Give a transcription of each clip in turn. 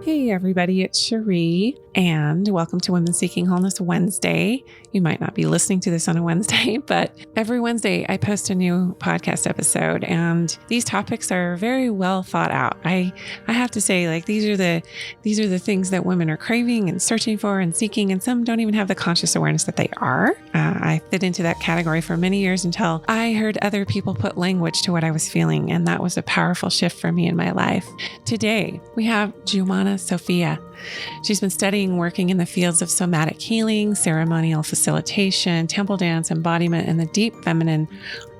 Hey everybody, it's Cherie, and welcome to Women Seeking Wholeness Wednesday. You might not be listening to this on a Wednesday, but every Wednesday I post a new podcast episode, and these topics are very well thought out. I have to say, like these are the things that women are craving and searching for and seeking, and some don't even have the conscious awareness that they are. I fit into that category for many years until I heard other people put language to what I was feeling, and that was a powerful shift for me in my life. Today we have Jumana Sophia. She's been studying, working in the fields of somatic healing, ceremonial facilitation, temple dance, embodiment, and the deep feminine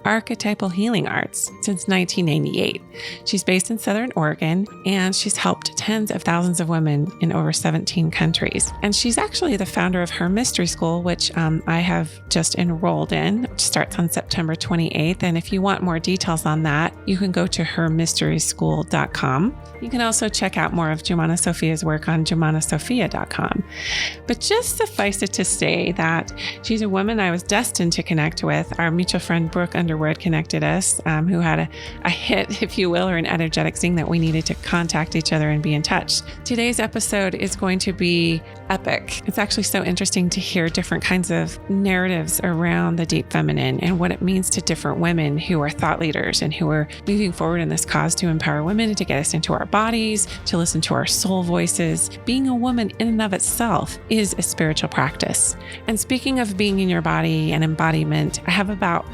archetypal healing arts since 1998. She's based in Southern Oregon, and she's helped tens of thousands of women in over 17 countries. And she's actually the founder of her mystery school, which I have just enrolled in, which starts on September 28th. And if you want more details on that, you can go to hermysteryschool.com. You can also check out more of Jumana Sophia's work on jumanasophia.com. But just suffice it to say that she's a woman I was destined to connect with. Our mutual friend Brooke Underwood connected us, who had a hit, if you will, or an energetic zing that we needed to contact each other and be in touch. Today's episode is going to be epic. It's actually so interesting to hear different kinds of narratives around the deep feminine and what it means to different women who are thought leaders and who are moving forward in this cause to empower women and to get us into our bodies, to listen to our soul voices. Being a woman in and of itself is a spiritual practice. And speaking of being in your body and embodiment, I have about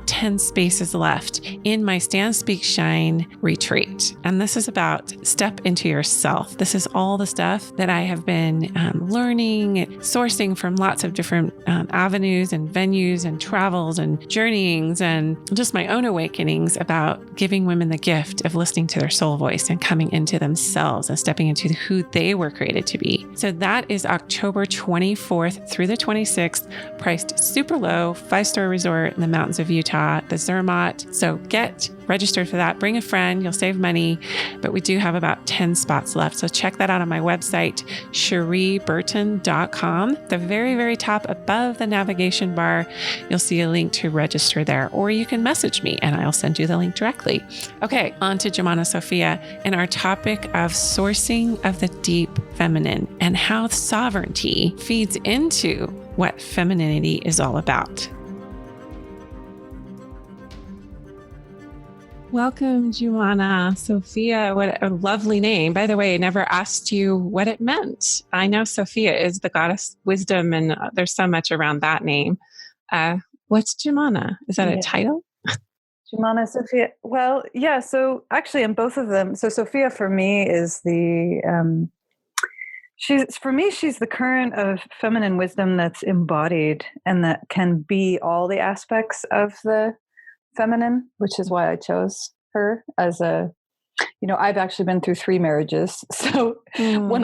10 spaces left in my Stand, Speak, Shine retreat. And this is about step into yourself. This is all the stuff that I have been learning, sourcing from lots of different avenues and venues and travels and journeyings and just my own awakenings about giving women the gift of listening to their soul voice and coming into themselves and stepping into who they were created to be. So that is October 24th through the 26th, priced super low, 5-star resort in the mountains of Utah, the Zermatt. So get registered for that. Bring a friend. You'll save money. But we do have about 10 spots left. So check that out on my website, cherieburton.com. The very, very top above the navigation bar, you'll see a link to register there. Or you can message me and I'll send you the link directly. Okay, on to Jumana Sophia and our topic of sourcing of the deep feminine and how sovereignty feeds into what femininity is all about. Welcome, Jumana Sophia. What a lovely name. By the way, I never asked you what it meant. I know Sophia is the goddess wisdom, and there's so much around that name. What's Jumana? Is that a title? Jumana Sophia. Well, yeah. So actually, in both of them, so Sophia for me is she's the current of feminine wisdom that's embodied and that can be all the aspects of the feminine, which is why I chose her as I've actually been through 3 marriages. So when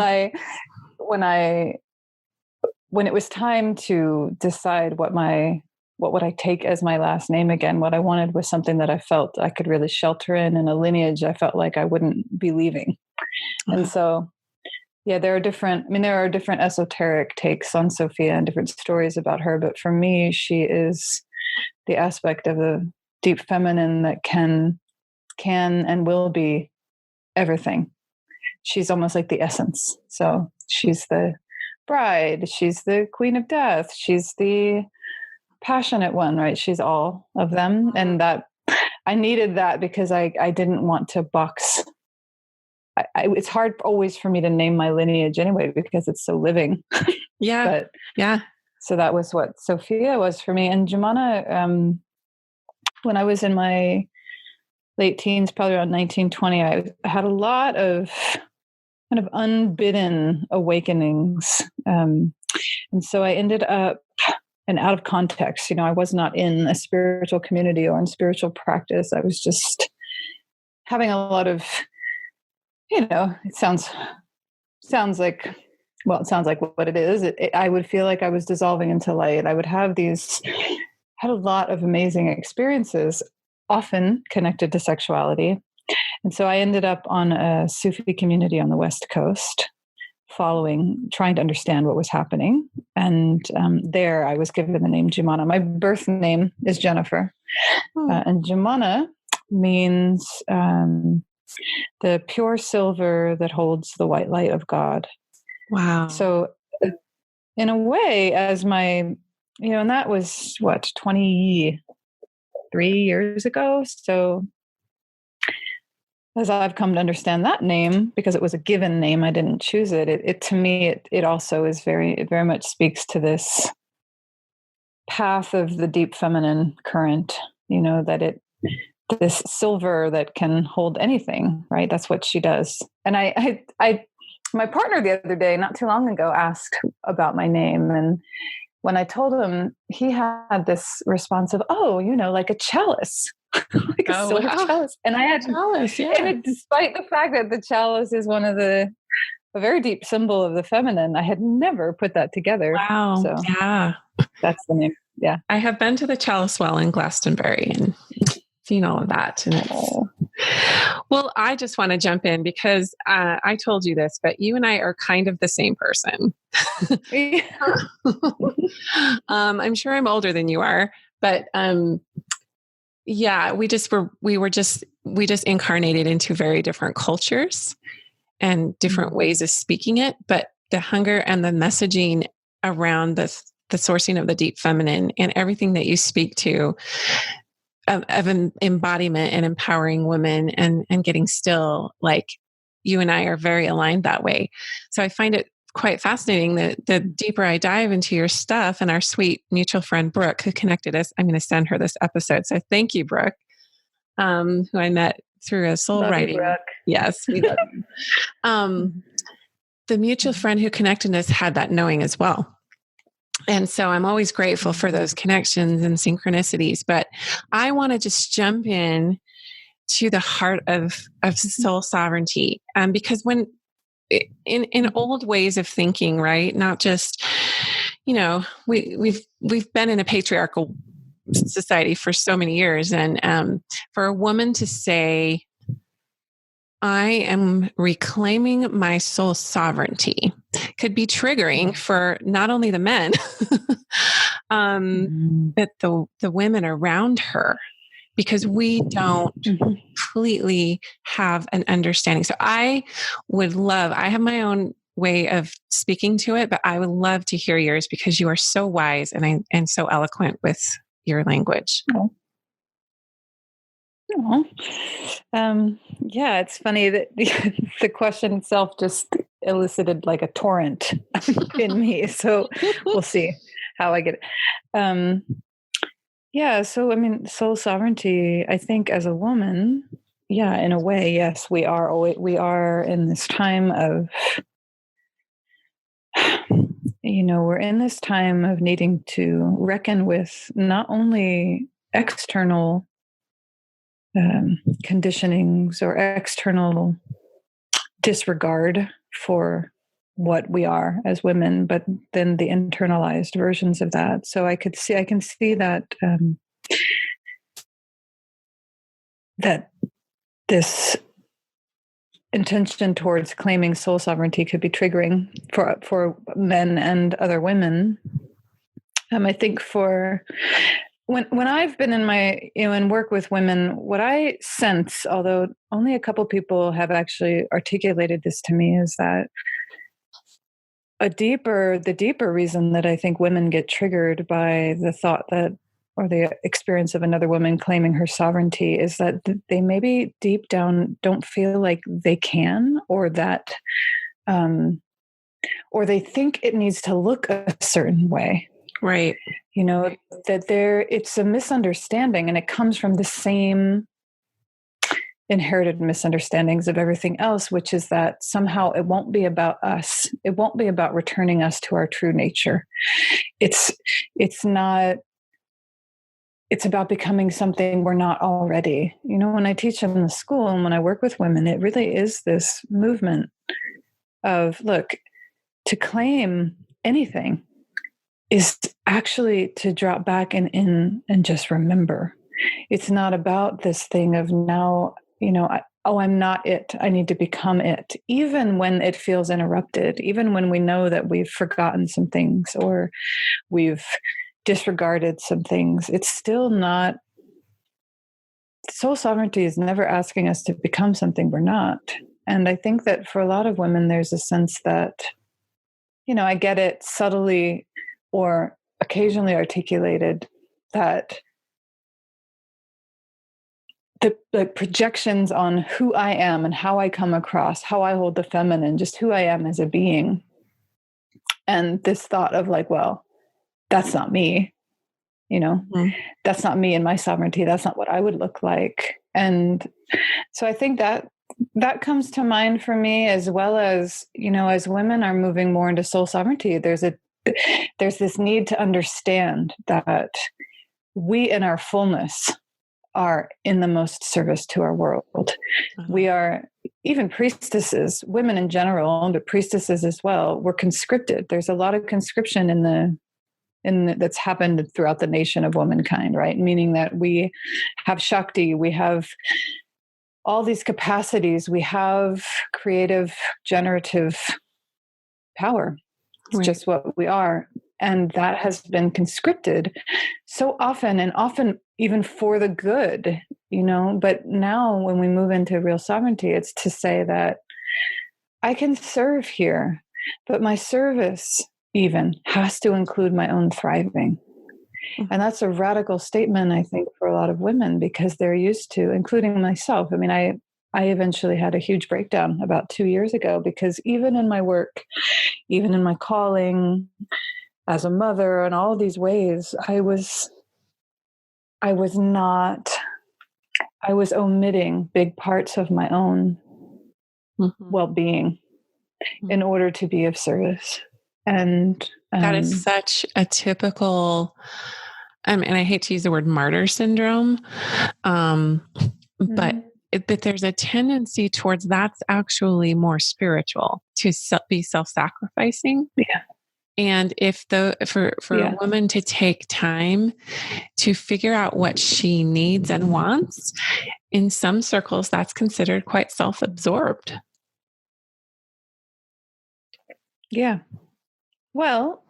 it was time to decide what would I take as my last name again, what I wanted was something that I felt I could really shelter in a lineage I felt like I wouldn't be leaving. And so, yeah, there are different esoteric takes on Sophia and different stories about her. But for me, she is the aspect of the deep feminine that can and will be everything. She's almost like the essence. So she's the bride, she's the queen of death, she's the passionate one, right? She's all of them. And that I needed that because I didn't want to box. It's hard always for me to name my lineage anyway, because it's so living. Yeah. But yeah. So that was what Sophia was for me. And Jumana, when I was in my late teens, probably around 1920, I had a lot of kind of unbidden awakenings. And so I ended up, and out of context, I was not in a spiritual community or in spiritual practice. I was just having a lot of, it sounds like what it is. I would feel like I was dissolving into light. I would had a lot of amazing experiences, often connected to sexuality. And so I ended up on a Sufi community on the West Coast, trying to understand what was happening. And there I was given the name Jumana. My birth name is Jennifer. And Jumana means the pure silver that holds the white light of God. Wow. So in a way, as my, and that was 23 years ago. So as I've come to understand that name, because it was a given name, I didn't choose it. It to me, it also is it very much speaks to this path of the deep feminine current, that this silver that can hold anything, right? That's what she does. And my partner the other day, not too long ago, asked about my name. And when I told him, he had this response of, oh, like a chalice, like a silver chalice. And I had chalice, yeah. And despite the fact that the chalice is a very deep symbol of the feminine, I had never put that together. Wow. So yeah. That's the name. Yeah. I have been to the Chalice Well in Glastonbury and seen all of that. And well, I just want to jump in because I told you this, but you and I are kind of the same person. I'm sure I'm older than you are, but yeah, we just incarnated into very different cultures and different ways of speaking it. But the hunger and the messaging around the sourcing of the deep feminine and everything that you speak to of embodiment and empowering women and getting still, like you and I are very aligned that way. So I find it quite fascinating that the deeper I dive into your stuff, and our sweet mutual friend, Brooke, who connected us, I'm going to send her this episode. So thank you, Brooke, who I met through a soul love writing. You, Brooke. Yes, we love you. The mutual friend who connected us had that knowing as well. And so I'm always grateful for those connections and synchronicities, but I want to just jump in to the heart of soul sovereignty. Because when in old ways of thinking, right? Not just, we've been in a patriarchal society for so many years. And for a woman to say, I am reclaiming my soul sovereignty could be triggering for not only the men, but the women around her, because we don't completely have an understanding. So I have my own way of speaking to it, but I would love to hear yours because you are so wise and so eloquent with your language. Yeah, it's funny that the question itself just elicited like a torrent in me. So we'll see how I get it. Yeah, so I mean, soul sovereignty, I think as a woman, yeah, in a way, yes, we are in this time of, we're in this time of needing to reckon with not only external conditionings or external disregard for what we are as women, but then the internalized versions of that. So I can see that that this intention towards claiming soul sovereignty could be triggering for men and other women. I think for when I've been in my and work with women, what I sense, although only a couple people have actually articulated this to me, is that the deeper reason that I think women get triggered by the thought that, or the experience of another woman claiming her sovereignty, is that they maybe deep down don't feel like they can, or that, or they think it needs to look a certain way. Right. That it's a misunderstanding, and it comes from the same inherited misunderstandings of everything else, which is that somehow it won't be about us. It won't be about returning us to our true nature. It's about becoming something we're not already. When I teach in the school and when I work with women, it really is this movement of, look, to claim anything is actually to drop back and just remember. It's not about this thing of now, I'm not it. I need to become it. Even when it feels interrupted, even when we know that we've forgotten some things or we've disregarded some things, it's still not soul sovereignty is never asking us to become something we're not. And I think that for a lot of women, there's a sense that, I get it subtly or occasionally articulated, that the projections on who I am and how I come across, how I hold the feminine, just who I am as a being. And this thought of like, well, that's not me, that's not me and my sovereignty. That's not what I would look like. And so I think that comes to mind for me, as well as, as women are moving more into soul sovereignty, there's this need to understand that we in our fullness are in the most service to our world. Uh-huh. We are, even priestesses, women in general, but priestesses as well, we're conscripted. There's a lot of conscription that's happened throughout the nation of womankind, right? Meaning that we have Shakti, we have all these capacities, we have creative, generative power. It's right. Just what we are. And that has been conscripted so often, and often even for the good, but now when we move into real sovereignty, it's to say that I can serve here, but my service even has to include my own thriving. Mm-hmm. And that's a radical statement, I think, for a lot of women, because they're used to, including myself. I mean, I eventually had a huge breakdown about 2 years ago, because even in my work, even in my calling as a mother and all these ways, I was omitting big parts of my own mm-hmm. well-being mm-hmm. in order to be of service. And that is such a typical, and I hate to use the word martyr syndrome, but there's a tendency towards that's actually more spiritual, to be self-sacrificing. Yeah. And for a woman to take time to figure out what she needs and wants, in some circles, that's considered quite self-absorbed. Yeah. Well,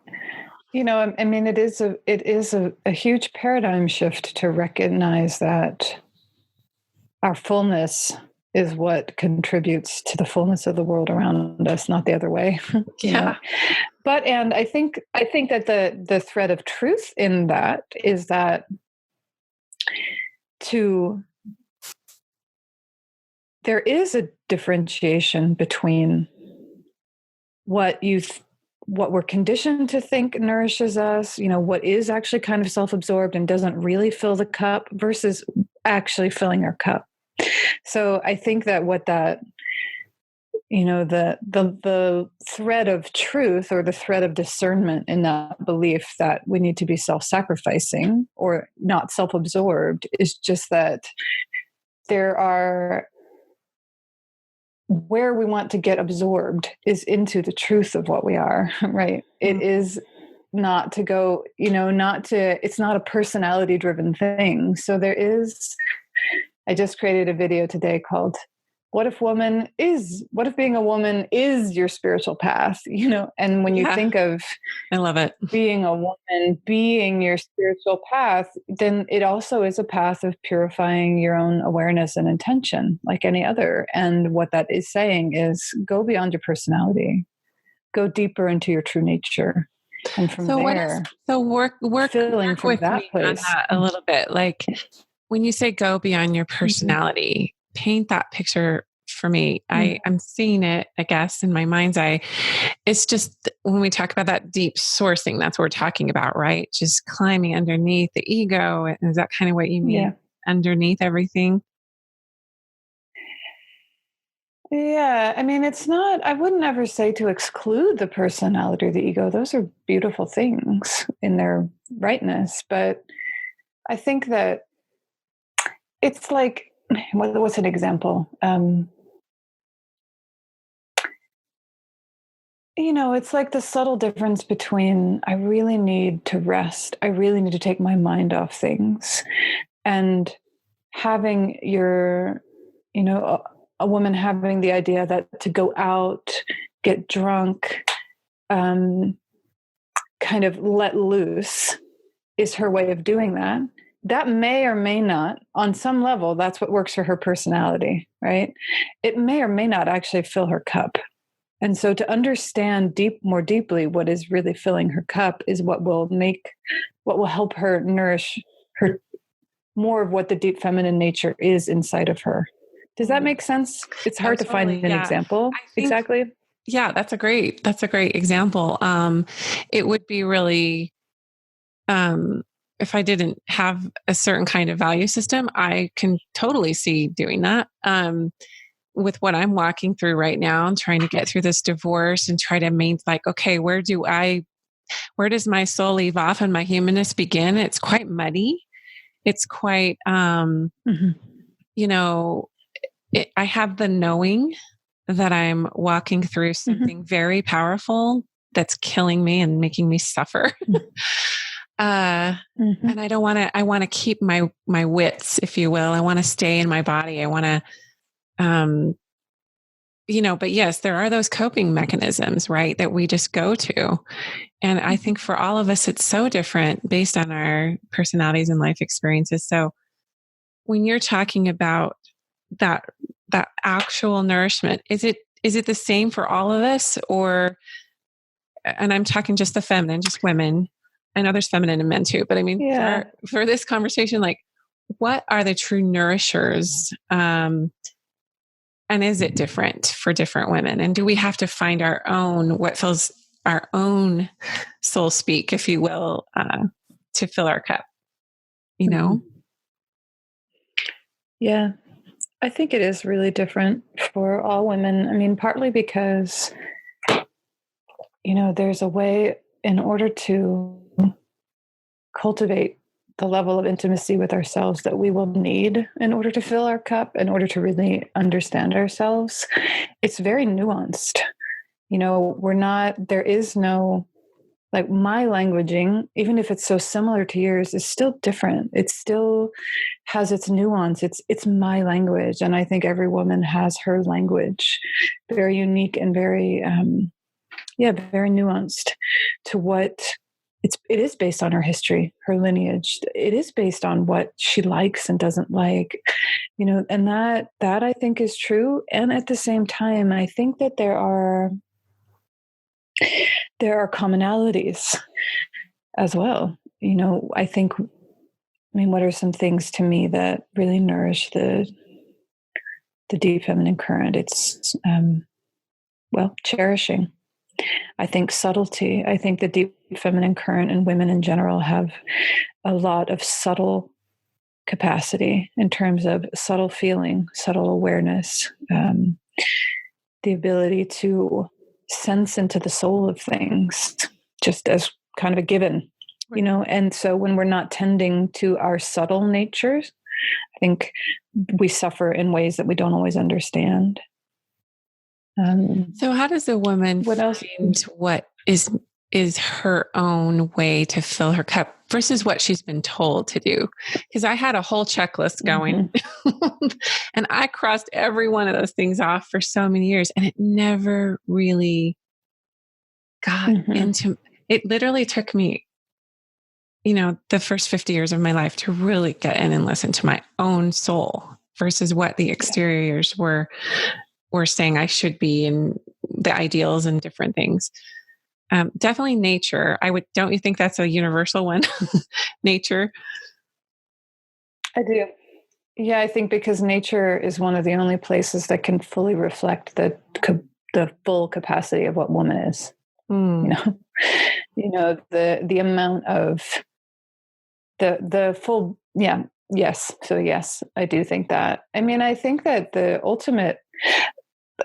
I mean, it is a huge paradigm shift to recognize that our fullness is what contributes to the fullness of the world around us, not the other way. Yeah. But, and I think that the thread of truth in that is that there is a differentiation between what we're conditioned to think nourishes us, what is actually kind of self-absorbed and doesn't really fill the cup, versus actually filling our cup. So I think that what that, the thread of truth, or the thread of discernment in that belief that we need to be self-sacrificing or not self-absorbed, is just that where we want to get absorbed is into the truth of what we are, right? Mm-hmm. It is not to go, it's not a personality driven thing. So I just created a video today called, what if being a woman is your spiritual path, and when you think of, I love it, being a woman, being your spiritual path, then it also is a path of purifying your own awareness and intention like any other. And what that is saying is, go beyond your personality, go deeper into your true nature. And from work filling from with that me place on that a little bit. Like, when you say go beyond your personality, paint that picture for me. I'm seeing it, I guess, in my mind's eye. It's just, when we talk about that deep sourcing, that's what we're talking about, right? Just climbing underneath the ego. Is that kind of what you mean? Yeah. Underneath everything? Yeah. I mean, I wouldn't ever say to exclude the personality or the ego. Those are beautiful things in their rightness. But I think that it's like, what's an example? It's like the subtle difference between, I really need to rest, I really need to take my mind off things, and having a woman having the idea that to go out, get drunk, kind of let loose is her way of doing that. that may or may not, on some level, that's what works for her personality, right? It may or may not actually fill her cup. And so to understand more deeply what is really filling her cup is what will help her nourish her more of what the deep feminine nature is inside of her. Does that make sense? It's hard to totally. find an example. Exactly. Yeah, that's a great example. It would be really, if I didn't have a certain kind of value system, I can totally see doing that. With what I'm walking through right now and trying to get through this divorce and try to okay, where does my soul leave off and my humanness begin? It's quite muddy. It's quite, you know, I have the knowing that I'm walking through something very powerful that's killing me and making me suffer. And I want to keep my wits, if you will. I want to stay in my body. I want to, but yes, there are those coping mechanisms, right, that we just go to. And I think for all of us, it's so different based on our personalities and life experiences. So when you're talking about that actual nourishment, is it the same for all of us? Or, and I'm talking just the feminine, just women. I know there's feminine and men too, but I mean, for this conversation, like, what are the true nourishers? And is it different for different women? And do we have to find our own, what fills our own soul speak, if you will, to fill our cup, you know? Yeah, I think it is really different for all women. I mean, partly because, there's a way in order to cultivate the level of intimacy with ourselves that we will need in order to fill our cup, in order to really understand ourselves. It's very nuanced. There is no, like, my languaging, even if it's so similar to yours, is still different. It still has its nuance. It's my language. And I think every woman has her language, very unique and very, very nuanced to what it is based on her history, her lineage. It is based on what she likes and doesn't like, and that I think is true. And at the same time, I think that there are commonalities as well. What are some things to me that really nourish the deep feminine current? It's, cherishing. I think subtlety. I think the deep feminine current and women in general have a lot of subtle capacity in terms of subtle feeling, subtle awareness, the ability to sense into the soul of things just as kind of a given, And so when we're not tending to our subtle natures, I think we suffer in ways that we don't always understand. So how does a woman find what is her own way to fill her cup versus what she's been told to do? Because I had a whole checklist going and I crossed every one of those things off for so many years, and it never really got into it. Literally took me, the first 50 years of my life to really get in and listen to my own soul versus what the exteriors were saying I should be, and the ideals and different things. Definitely nature. Don't you think that's a universal one? Nature. I do. Yeah, I think because nature is one of the only places that can fully reflect the full capacity of what woman is. The amount of the full. Yeah. Yes. So yes, I do think that. I mean, I think that the ultimate,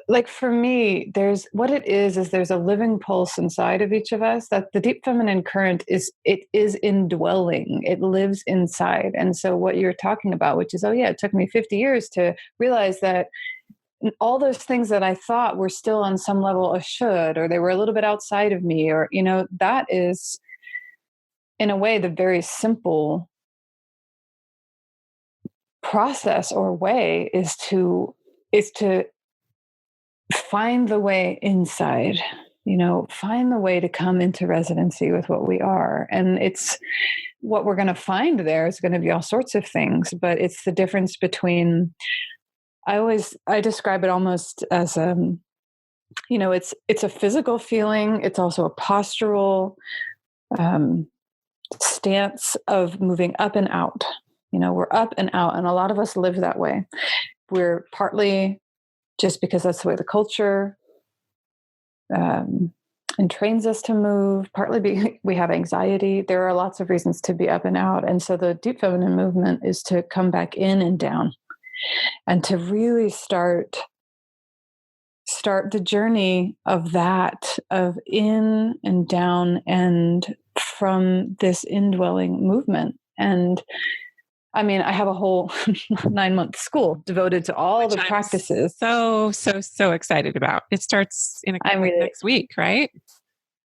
like, for me, there's there's a living pulse inside of each of us, that the deep feminine current is indwelling. It lives inside. And so what you're talking about, which is, it took me 50 years to realize that all those things that I thought were still on some level a should, or they were a little bit outside of me, or, that is in a way the very simple process or way is to find the way inside, find the way to come into residency with what we are. And it's what we're going to find there is going to be all sorts of things, but it's the difference between, I describe it almost as, it's a physical feeling. It's also a postural stance of moving up and out. We're up and out, and a lot of us live that way. We're partly just because that's the way the culture entrains us to move, partly we have anxiety. There are lots of reasons to be up and out. And so the deep feminine movement is to come back in and down, and to really start the journey of that, of in and down, and from this indwelling movement. And I mean, I have a whole 9-month school devoted to all the practices. So excited about. It starts in next week, right?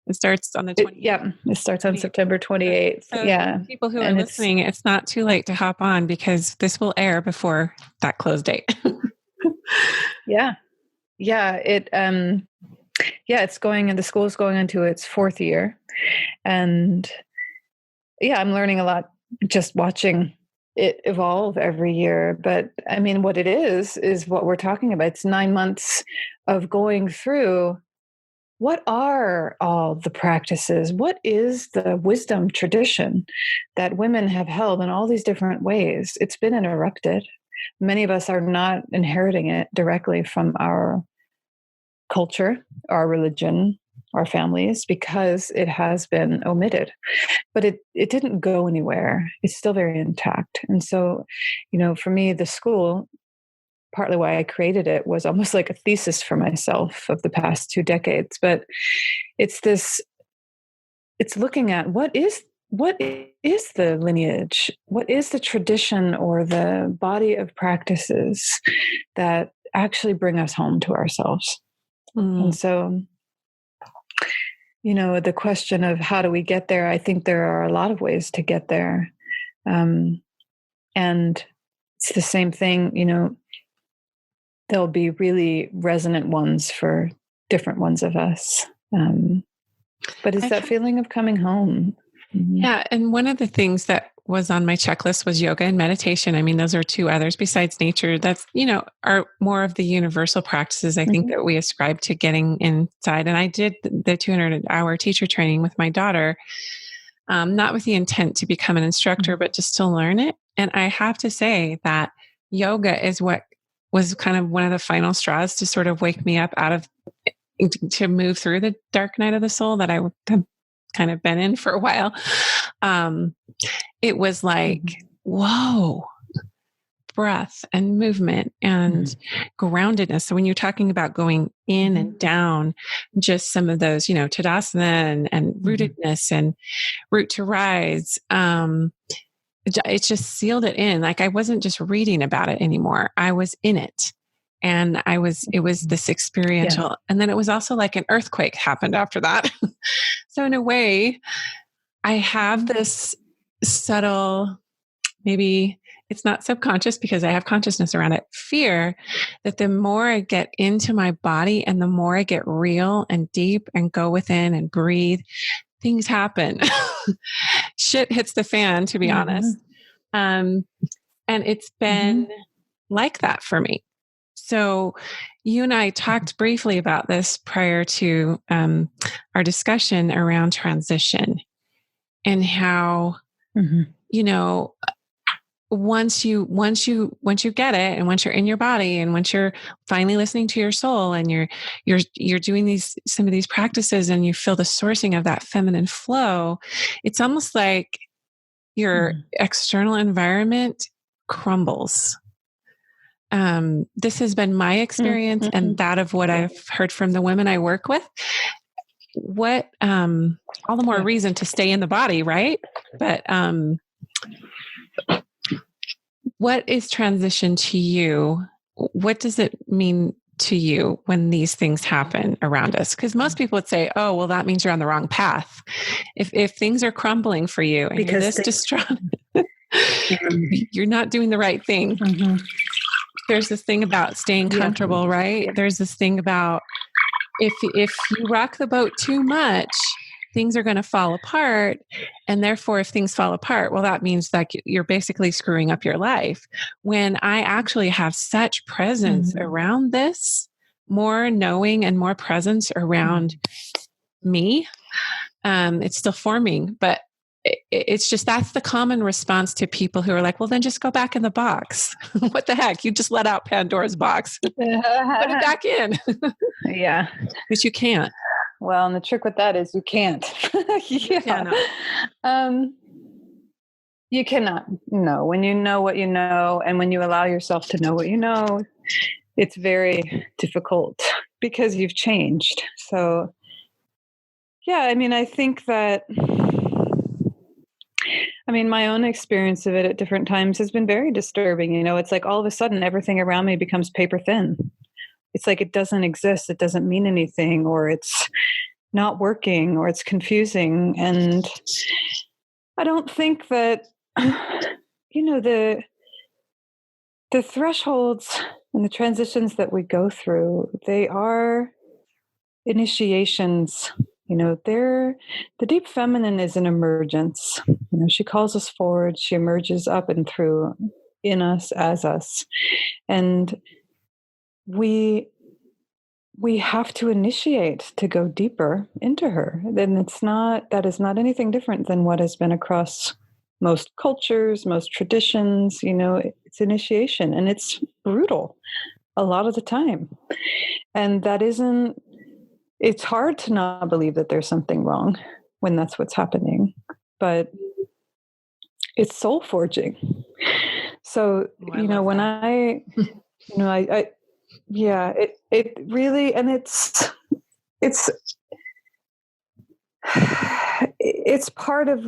It starts on the 28th. It starts on September 28th. So yeah. People who are listening, it's not too late to hop on, because this will air before that close date. Yeah. Yeah. It's going, and the school is going into its 4th year. And I'm learning a lot just watching it evolve every year. But I mean, what it is what we're talking about. It's 9 months of going through, what are all the practices? What is the wisdom tradition that women have held in all these different ways? It's been interrupted. Many of us are not inheriting it directly from our culture, our religion, our families, because it has been omitted. But it didn't go anywhere. It's still very intact. And so, for me, the school, partly why I created it, was almost like a thesis for myself of the past 2 decades. But it's looking at what is the lineage, what is the tradition or the body of practices that actually bring us home to ourselves. And so, the question of how do we get there, I think there are a lot of ways to get there. And it's the same thing, there'll be really resonant ones for different ones of us. But it's that feeling of coming home. Mm-hmm. Yeah. And one of the things that was on my checklist was yoga and meditation. I mean, those are 2 others besides nature. That's, are more of the universal practices, I think, that we ascribe to getting inside. And I did the 200-hour teacher training with my daughter, not with the intent to become an instructor, but just to learn it. And I have to say that yoga is what was kind of one of the final straws to sort of wake me up to move through the dark night of the soul that I have kind of been in for a while. It was like, whoa, breath and movement and groundedness. So when you're talking about going in and down, just some of those, Tadasana and rootedness and root to rise, it just sealed it in. Like I wasn't just reading about it anymore. I was in it. And it was this experiential. Yeah. And then it was also like an earthquake happened after that. So in a way, I have this subtle, maybe it's not subconscious because I have consciousness around it, fear that the more I get into my body and the more I get real and deep and go within and breathe, things happen. Shit hits the fan, to be honest. And it's been like that for me. So you and I talked briefly about this prior to our discussion around transition and how, once you get it, and once you're in your body, and once you're finally listening to your soul, and you're doing some of these practices, and you feel the sourcing of that feminine flow, it's almost like your external environment crumbles. This has been my experience and that of what I've heard from the women I work with. What, all the more reason to stay in the body, right? But, what is transition to you? What does it mean to you when these things happen around us? Because most people would say, oh, well, that means you're on the wrong path. If things are crumbling for you and you're this distraught, you're not doing the right thing. There's this thing about staying comfortable, right? There's this thing about if you rock the boat too much, things are going to fall apart. And therefore, if things fall apart, well, that means that you're basically screwing up your life. When I actually have such presence around this, more knowing and more presence around me, it's still forming, but it's just, that's the common response to people who are like, well, then just go back in the box. What the heck? You just let out Pandora's box. Put it back in. Yeah. But you can't. Well, and the trick with that is you can't. You cannot. You cannot. No. When you know what you know, and when you allow yourself to know what you know, it's very difficult because you've changed. So, yeah, I mean, I think that, my own experience of it at different times has been very disturbing. It's like all of a sudden everything around me becomes paper thin. It's like it doesn't exist. It doesn't mean anything, or it's not working, or it's confusing. And I don't think that, the thresholds and the transitions that we go through, they are initiations. The deep feminine is an emergence. She calls us forward. She emerges up and through, in us, as us. And we have to initiate to go deeper into her. Then that is not anything different than what has been across most cultures, most traditions. It's initiation, and it's brutal a lot of the time. And it's hard to not believe that there's something wrong when that's what's happening, but it's soul forging. So, when it really, and it's part of,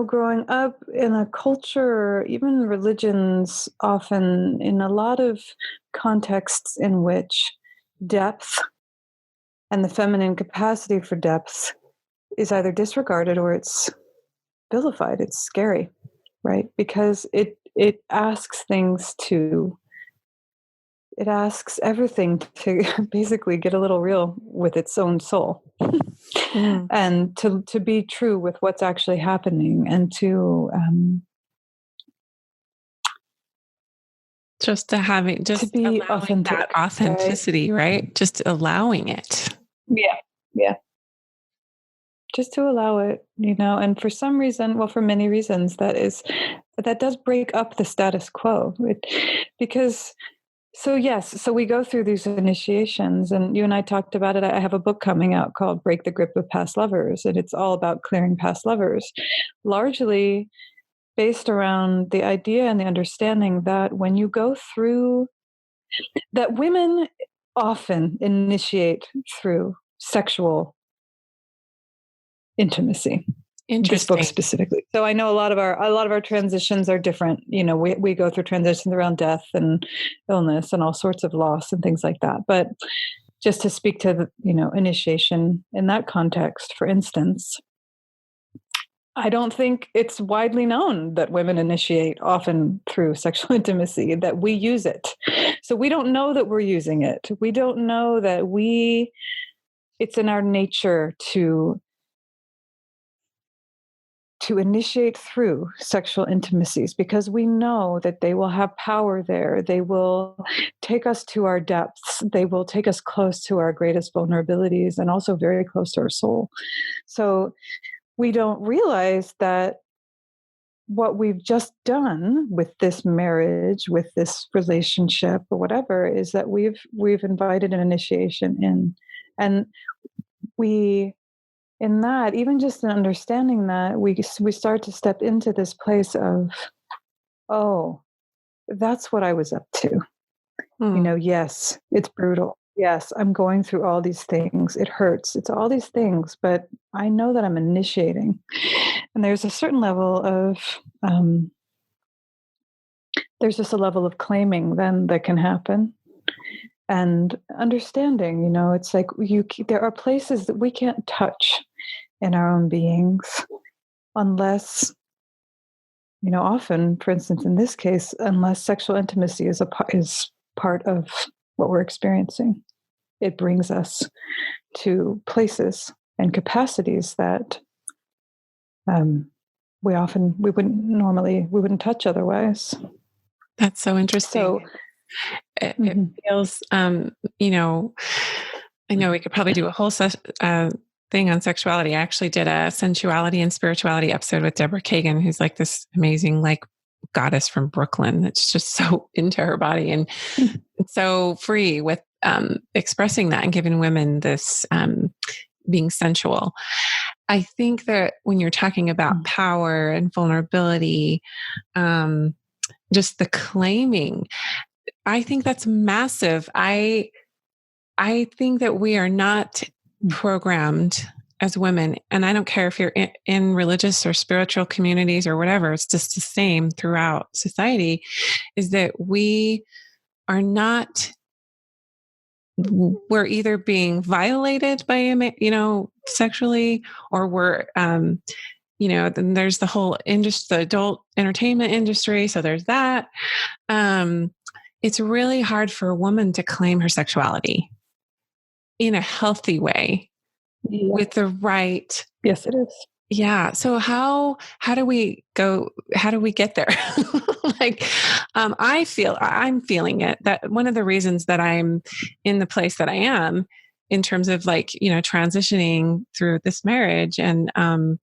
growing up in a culture, even religions, often in a lot of contexts in which depth and the feminine capacity for depth is either disregarded or it's vilified. It's scary, right? Because it asks everything to basically get a little real with its own soul. And to be true with what's actually happening, and to be authentic, that authenticity, right? Just allowing it. Yeah. Just to allow it, and for some reason, well, for many reasons, that does break up the status quo. So we go through these initiations, and you and I talked about it. I have a book coming out called Break the Grip of Past Lovers, and it's all about clearing past lovers, largely based around the idea and the understanding that when you go through, that women often initiate through sexual intimacy. This book specifically. So I know a lot of our transitions are different. We go through transitions around death and illness and all sorts of loss and things like that. But just to speak to the, initiation in that context, for instance, I don't think it's widely known that women initiate often through sexual intimacy, that we use it. So we don't know that we're using it. We don't know that it's in our nature to initiate through sexual intimacies, because we know that they will have power there. They will take us to our depths. They will take us close to our greatest vulnerabilities, and also very close to our soul. So we don't realize that what we've just done with this marriage, with this relationship or whatever, is that we've invited an initiation in. And in that, even just in understanding that, we start to step into this place of, oh, that's what I was up to. Yes, it's brutal. Yes, I'm going through all these things. It hurts. It's all these things, but I know that I'm initiating. And there's a certain level of, there's just a level of claiming then that can happen. And understanding, it's like there are places that we can't touch in our own beings unless, often, for instance, in this case, unless sexual intimacy is part of what we're experiencing. it brings us to places and capacities that we wouldn't touch otherwise. That's so interesting. So it feels, I know we could probably do a whole thing on sexuality. I actually did a sensuality and spirituality episode with Deborah Kagan, who's like this amazing, like, goddess from Brooklyn that's just so into her body and so free with expressing that and giving women this being sensual. I think that when you're talking about power and vulnerability, just the claiming, I think that's massive. I think that we are not programmed as women, and I don't care if you're in religious or spiritual communities or whatever, it's just the same throughout society, is that we are not, we're either being violated by, sexually, or we're, then there's the whole industry, the adult entertainment industry. So there's that. It's really hard for a woman to claim her sexuality in a healthy way with the right. Yes, it is. Yeah. So how do we get there? Like, I'm feeling it, that one of the reasons that I'm in the place that I am in terms of, like, transitioning through this marriage, and, I'm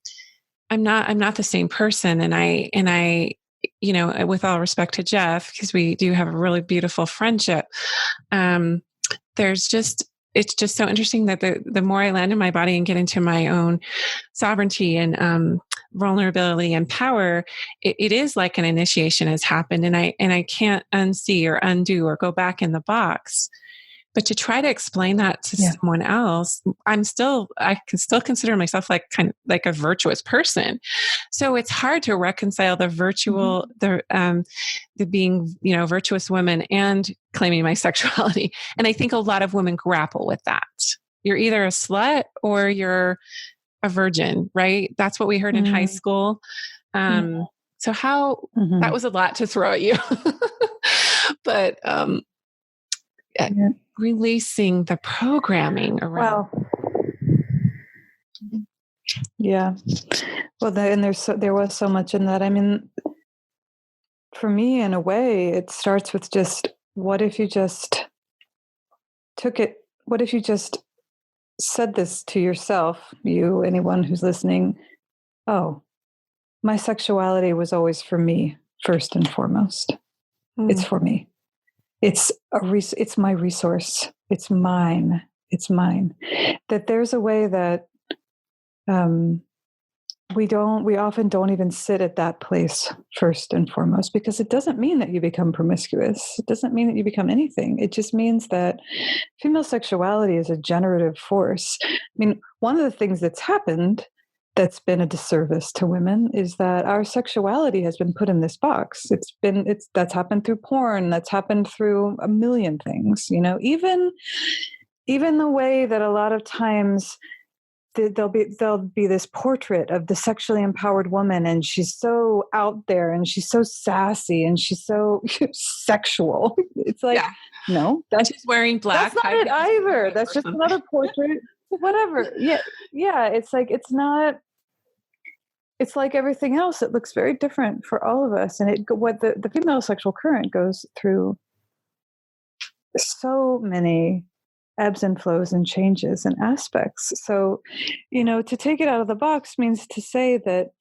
not the same person. And I, with all respect to Jeff, because we do have a really beautiful friendship. It's just so interesting that the more I land in my body and get into my own sovereignty and vulnerability and power, it is like an initiation has happened, and I can't unsee or undo or go back in the box. But to try to explain that to someone else, I can still consider myself like kind of like a virtuous person. So it's hard to reconcile the virtual, the being, virtuous woman and claiming my sexuality. And I think a lot of women grapple with that. You're either a slut or you're a virgin, right? That's what we heard in high school. So that was a lot to throw at you, but, releasing the programming around. Yeah. Well, there was so much in that. I mean, for me, in a way, it starts with just, what if you just what if you just said this to yourself, anyone who's listening, oh, my sexuality was always for me, first and foremost. It's for me. It's my resource. It's mine. It's mine. That there's a way that we often don't even sit at that place first and foremost, because it doesn't mean that you become promiscuous. It doesn't mean that you become anything. It just means that female sexuality is a generative force. I mean, one of the things that's happened that's been a disservice to women is that our sexuality has been put in this box. That's happened through porn. That's happened through a million things, even the way that a lot of times there'll be this portrait of the sexually empowered woman, and she's so out there and she's so sassy and she's so sexual. It's like, no, she's wearing black. That's not it either. That's just another portrait. Whatever. Yeah. It's like, it's not, it's like everything else. It looks very different for all of us. And what the female sexual current goes through so many ebbs and flows and changes and aspects. So, to take it out of the box means to say that,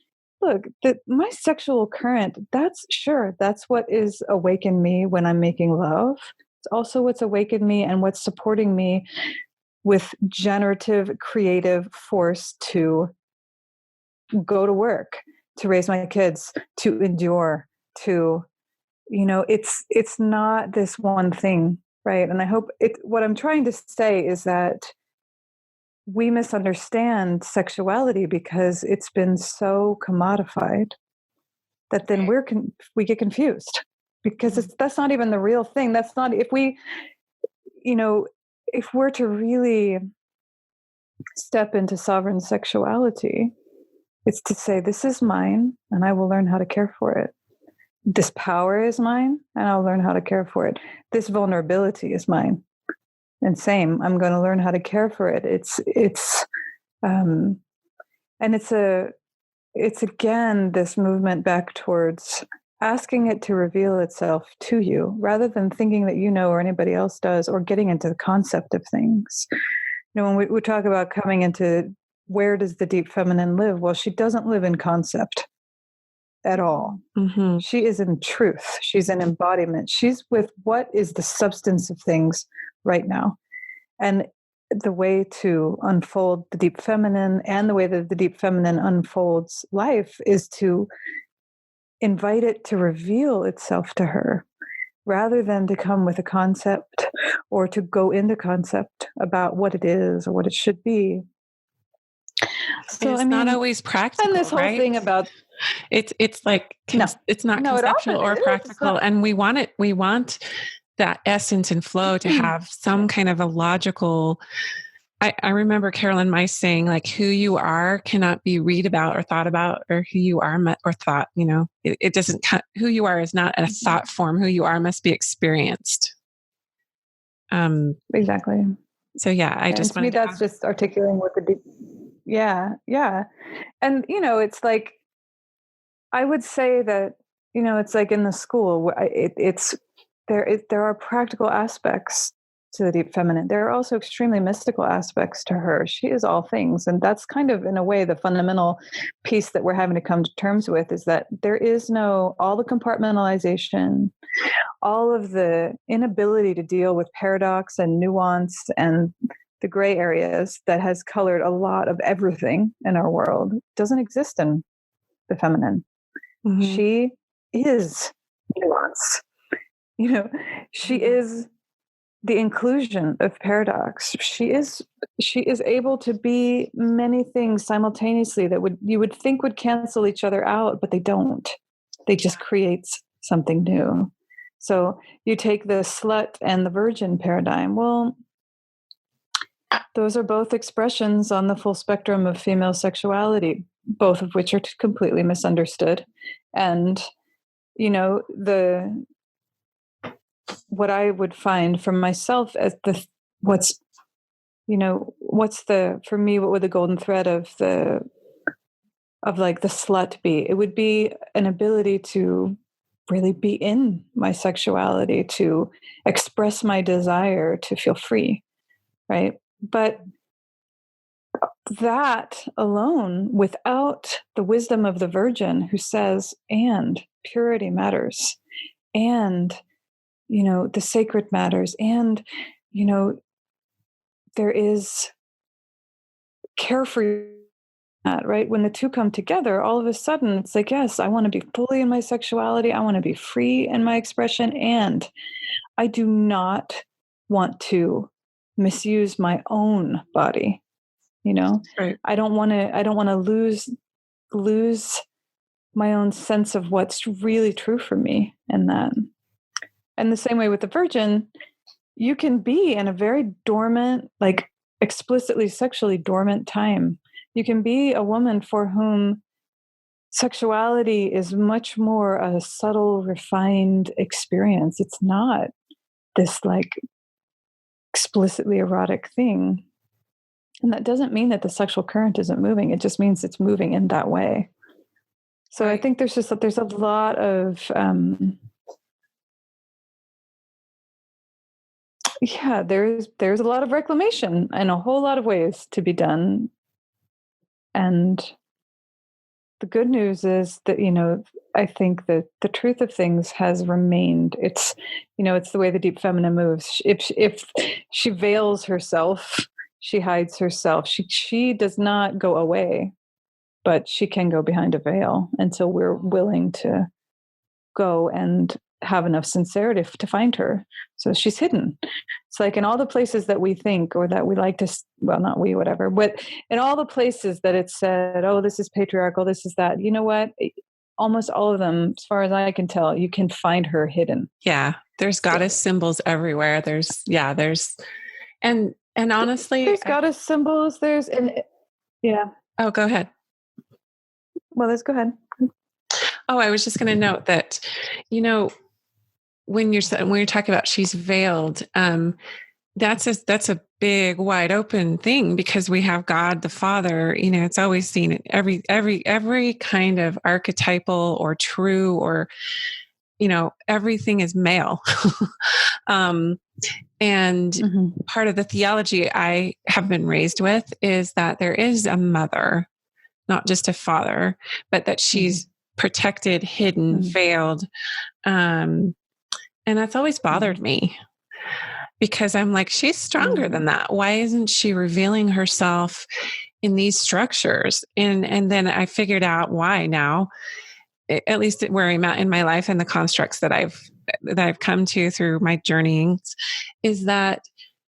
look, that my sexual current, that's what is awakened me when I'm making love. It's also what's awakened me and what's supporting me with generative, creative force to go to work, to raise my kids, to endure, to, it's not this one thing, right? And I hope what I'm trying to say is that we misunderstand sexuality because it's been so commodified that then we get confused, because that's not even the real thing. That's not, if we're to really step into sovereign sexuality, it's to say, this is mine and I will learn how to care for it. This power is mine and I'll learn how to care for it. This vulnerability is mine And same, I'm going to learn how to care for it. Um, and it's again, this movement back towards asking it to reveal itself to you rather than thinking that you know or anybody else does, or getting into the concept of things. When we talk about coming into where does the deep feminine live? Well, she doesn't live in concept at all. Mm-hmm. She is in truth. She's in embodiment. She's with what is the substance of things right now. And the way to unfold the deep feminine, and the way that the deep feminine unfolds life, is to invite it to reveal itself to her rather than to come with a concept or to go into concept about what it is or what it should be. So it's not always practical, and this whole right? thing about it's like it's not conceptual or practical, and we want that essence and flow to have some kind of a logical. I remember Carolyn Myss saying, like, who you are cannot be read about or thought about, or who you are or thought. It doesn't. Who you are is not a thought form. Who you are must be experienced. Exactly. So yeah, I just to me that's just articulating what the deep. Yeah, and it's like, I would say that it's like in the school. There are practical aspects to the deep feminine. There are also extremely mystical aspects to her. She is all things, and that's kind of, in a way, the fundamental piece that we're having to come to terms with, is that there is all the compartmentalization, all of the inability to deal with paradox and nuance and the gray areas that has colored a lot of everything in our world doesn't exist in the feminine. Mm-hmm. She is nuance. She is the inclusion of paradox. She is able to be many things simultaneously that you would think would cancel each other out, but they don't. They just create something new. So you take the slut and the virgin paradigm. Well, those are both expressions on the full spectrum of female sexuality, both of which are completely misunderstood. And what I would find for myself as what would the golden thread of like the slut be? It would be an ability to really be in my sexuality, to express my desire, to feel free, right? But that alone, without the wisdom of the virgin who says, and purity matters, and the sacred matters, and there is care for that, right? When the two come together, all of a sudden it's like, yes, I want to be fully in my sexuality, I want to be free in my expression, and I do not want to misuse my own body. Right. I don't want to lose my own sense of what's really true for me in that. And the same way with the virgin, you can be in a very dormant, like explicitly sexually dormant time. You can be a woman for whom sexuality is much more a subtle, refined experience. It's not this like explicitly erotic thing. And that doesn't mean that the sexual current isn't moving. It just means it's moving in that way. So right. I think there's a lot of there's a lot of reclamation and a whole lot of ways to be done. And the good news is that I think that the truth of things has remained. It's it's the way the deep feminine moves. If she veils herself, she hides herself. She does not go away, but she can go behind a veil until we're willing to go and have enough sincerity to find her. So she's hidden. It's like in all the places that we think, or that we like to, well, not we, whatever, but in all the places that it's said, oh, this is patriarchal, this is that, you know what? Almost all of them, as far as I can tell, you can find her hidden. Yeah. There's goddess symbols everywhere. And honestly, there's goddess symbols. Yeah. Oh, go ahead. Well, let's go ahead. Oh, I was just going to note that, when you're talking about she's veiled, that's a big wide open thing, because we have God the Father. It's always seen it, every kind of archetypal or true, or everything is male. um and Mm-hmm. part of the theology I have been raised with is that there is a mother, not just a father, but that she's protected, hidden, veiled. And that's always bothered me, because I'm like, she's stronger than that. Why isn't she revealing herself in these structures? And then I figured out why now, at least where I'm at in my life and the constructs that I've come to through my journeyings, is that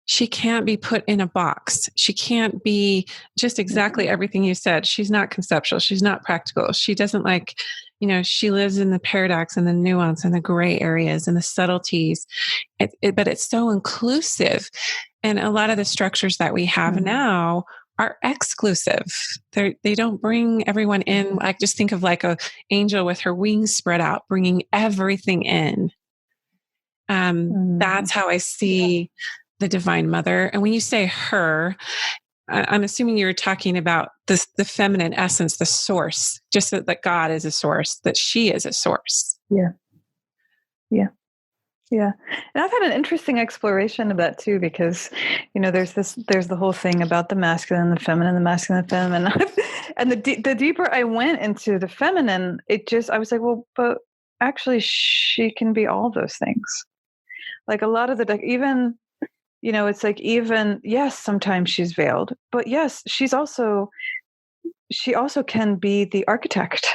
she can't be put in a box. She can't be just exactly everything you said. She's not conceptual. She's not practical. She doesn't she lives in the paradox and the nuance and the gray areas and the subtleties. But it's so inclusive. And a lot of the structures that we have now are exclusive. They don't bring everyone in. I just think of like a angel with her wings spread out, bringing everything in. That's how I see the Divine Mother. And when you say her, I'm assuming you're talking about the feminine essence, the source, just that God is a source, that she is a source. Yeah. Yeah. Yeah. And I've had an interesting exploration of that too, because, there's the whole thing about the masculine, the feminine, the masculine, the feminine. And the deeper I went into the feminine, I was like, well, but actually she can be all those things. Like a lot of even, it's like, even, yes, sometimes she's veiled, but yes, she also can be the architect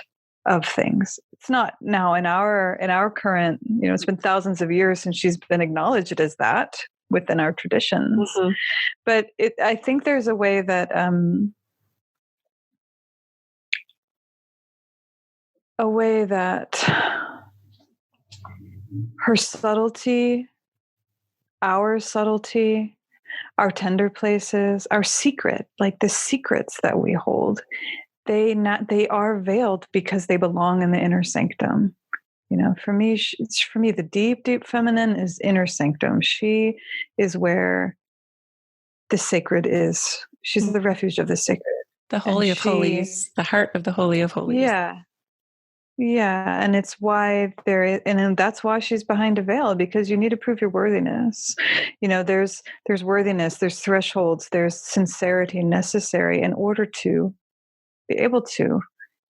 of things. It's not now in our current, it's been thousands of years since she's been acknowledged as that within our traditions. Mm-hmm. But I think there's a way that her subtlety, our subtlety, our tender places, our secret, like the secrets that we hold, they are veiled because they belong in the inner sanctum. For me, the deep, deep feminine is inner sanctum. She is where the sacred is. She's the refuge of the sacred. The Holy of Holies, the heart of the Holy of Holies. Yeah. Yeah. And it's why and that's why she's behind a veil, because you need to prove your worthiness. There's worthiness, there's thresholds, there's sincerity necessary in order to be able to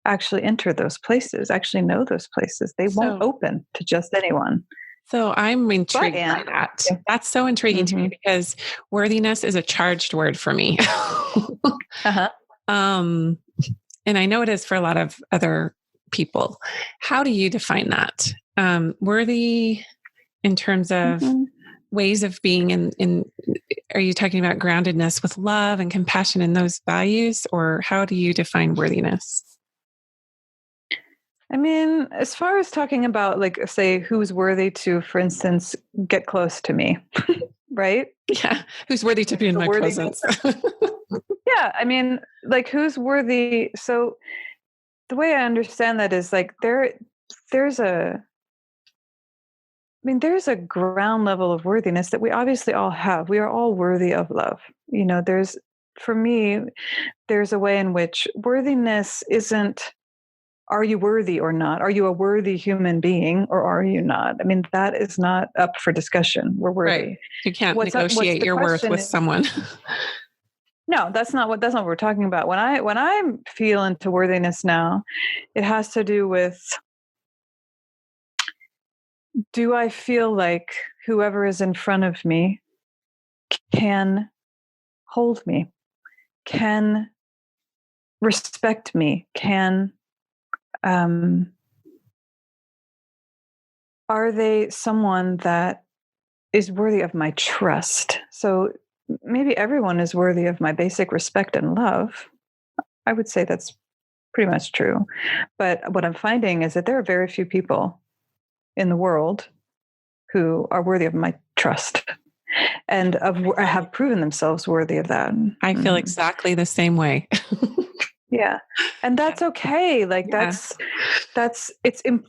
actually enter those places, actually know those places. They won't open to just anyone. So I'm intrigued by that. Yeah. That's so intriguing to me, because worthiness is a charged word for me. Uh-huh. And I know it is for a lot of other people. How do you define that? Worthy in terms of ways of being in, are you talking about groundedness with love and compassion and those values, or how do you define worthiness? I mean, as far as talking about, like, say, who's worthy to, for instance, get close to me, right? Yeah. Who's worthy to be in my presence? Yeah. I mean, like, who's worthy? So the way I understand that is like, there's a ground level of worthiness that we obviously all have. We are all worthy of love. For me, there's a way in which worthiness isn't, are you worthy or not? Are you a worthy human being or are you not? I mean, that is not up for discussion. We're worthy. Right. You can't negotiate your worth with someone. No, that's not what we're talking about. When I'm feeling to worthiness now, it has to do with, do I feel like whoever is in front of me can hold me, can respect me, can are they someone that is worthy of my trust? So maybe everyone is worthy of my basic respect and love. I would say that's pretty much true. But what I'm finding is that there are very few people in the world who are worthy of my trust and have proven themselves worthy of that. I feel exactly the same way. Yeah. And that's okay. Like it's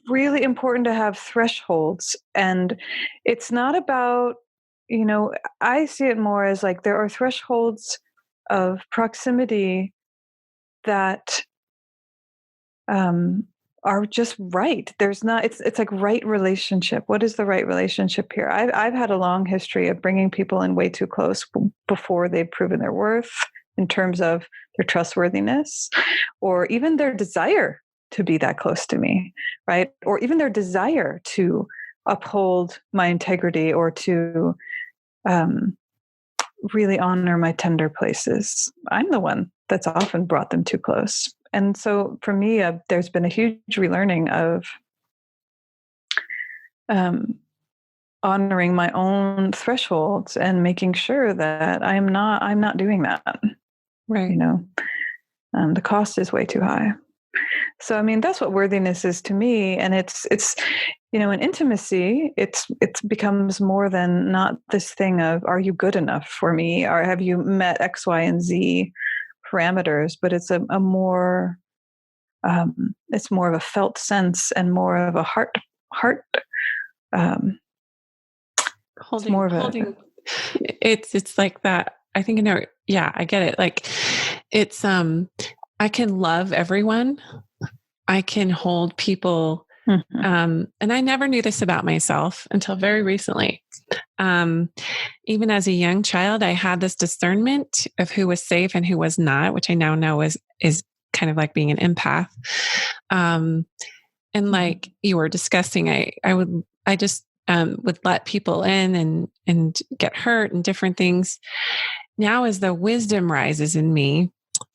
really important to have thresholds, and it's not about I see it more as like there are thresholds of proximity that are just right. There's not. It's like right relationship. What is the right relationship here? I've had a long history of bringing people in way too close before they've proven their worth in terms of their trustworthiness, or even their desire to be that close to me, right? Or even their desire to uphold my integrity or to really honor my tender places. I'm the one that's often brought them too close. And so for me, there's been a huge relearning of honoring my own thresholds and making sure that I'm not doing that. Right. The cost is way too high. So, I mean, that's what worthiness is to me. And it's, in intimacy, it becomes more than not this thing of, are you good enough for me? Or have you met X, Y, and Z parameters? But it's a more, it's more of a felt sense and more of a heart, holding, more of holding. It's like that. I think, yeah, I get it. Like it's, I can love everyone. I can hold people. And I never knew this about myself until very recently. Even as a young child, I had this discernment of who was safe and who was not, which I now know is kind of like being an empath. And like you were discussing, I just would let people in and get hurt and different things. Now, as the wisdom rises in me,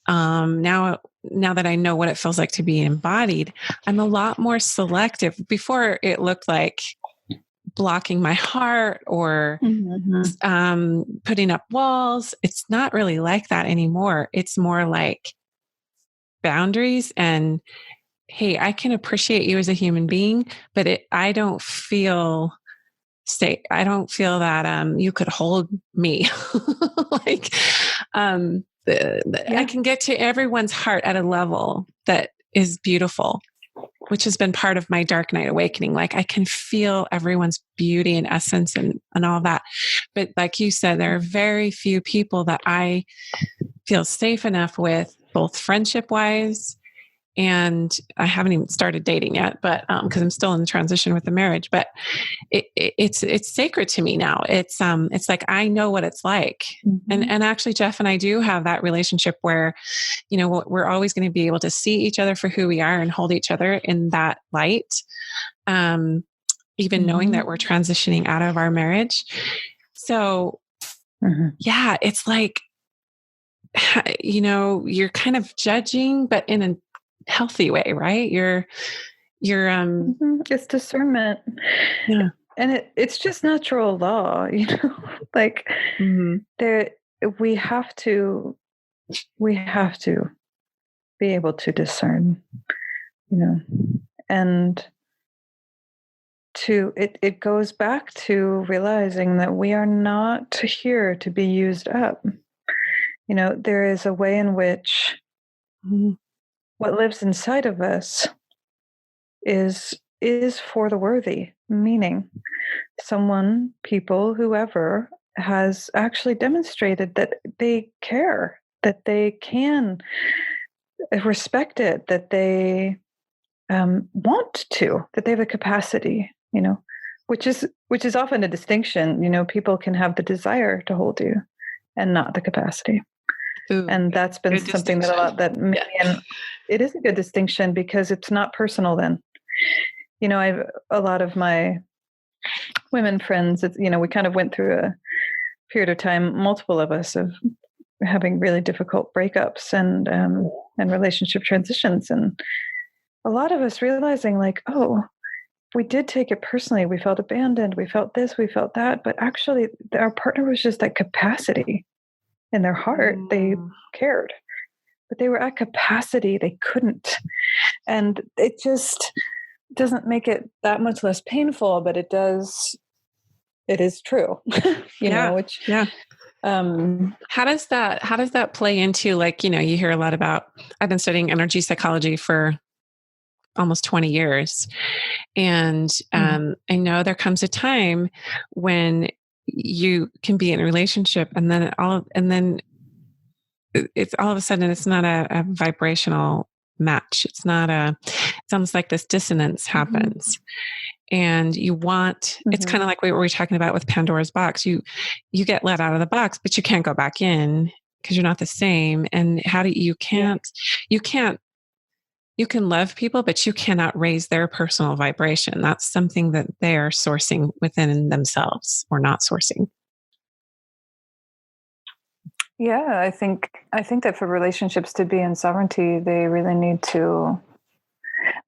now that I know what it feels like to be embodied, I'm a lot more selective. Before, it looked like blocking my heart or putting up walls. It's not really like that anymore. It's more like boundaries and, hey, I can appreciate you as a human being, but I don't feel that you could hold me. Like I can get to everyone's heart at a level that is beautiful, which has been part of my dark night awakening. Like I can feel everyone's beauty and essence and all that. But like you said, there are very few people that I feel safe enough with, both friendship wise, and I haven't even started dating yet, but because I'm still in the transition with the marriage, but it's sacred to me now. It's like I know what it's like, and actually, Jeff and I do have that relationship where, we're always going to be able to see each other for who we are and hold each other in that light, even knowing that we're transitioning out of our marriage. So, yeah, it's like, you're kind of judging, but in a healthy way, right? You're it's discernment. Yeah. And it's just natural law, like there we have to be able to discern, and it goes back to realizing that we are not here to be used up. There is a way in which what lives inside of us is for the worthy, meaning someone, people, whoever has actually demonstrated that they care, that they can respect it, that they want to, that they have a capacity, which is often a distinction. People can have the desire to hold you and not the capacity. Ooh, and that's been something that it is a good distinction because it's not personal then. I've a lot of my women friends, we kind of went through a period of time, multiple of us, of having really difficult breakups and relationship transitions. And a lot of us realizing like, oh, we did take it personally. We felt abandoned. We felt this, we felt that. But actually, our partner was just at capacity in their heart. They cared, but they were at capacity. They couldn't. And it just doesn't make it that much less painful, but it does. It is true, which, how does that play into, like, you hear a lot about, I've been studying energy psychology for almost 20 years. And I know there comes a time when you can be in a relationship and then it's all of a sudden it's not a vibrational match. It's almost like this dissonance happens. And you want, it's kind of like what we were talking about with Pandora's box. You get let out of the box, but you can't go back in because you're not the same. And you can love people, but you cannot raise their personal vibration. That's something that they are sourcing within themselves or not sourcing. Yeah, I think that for relationships to be in sovereignty, they really need to,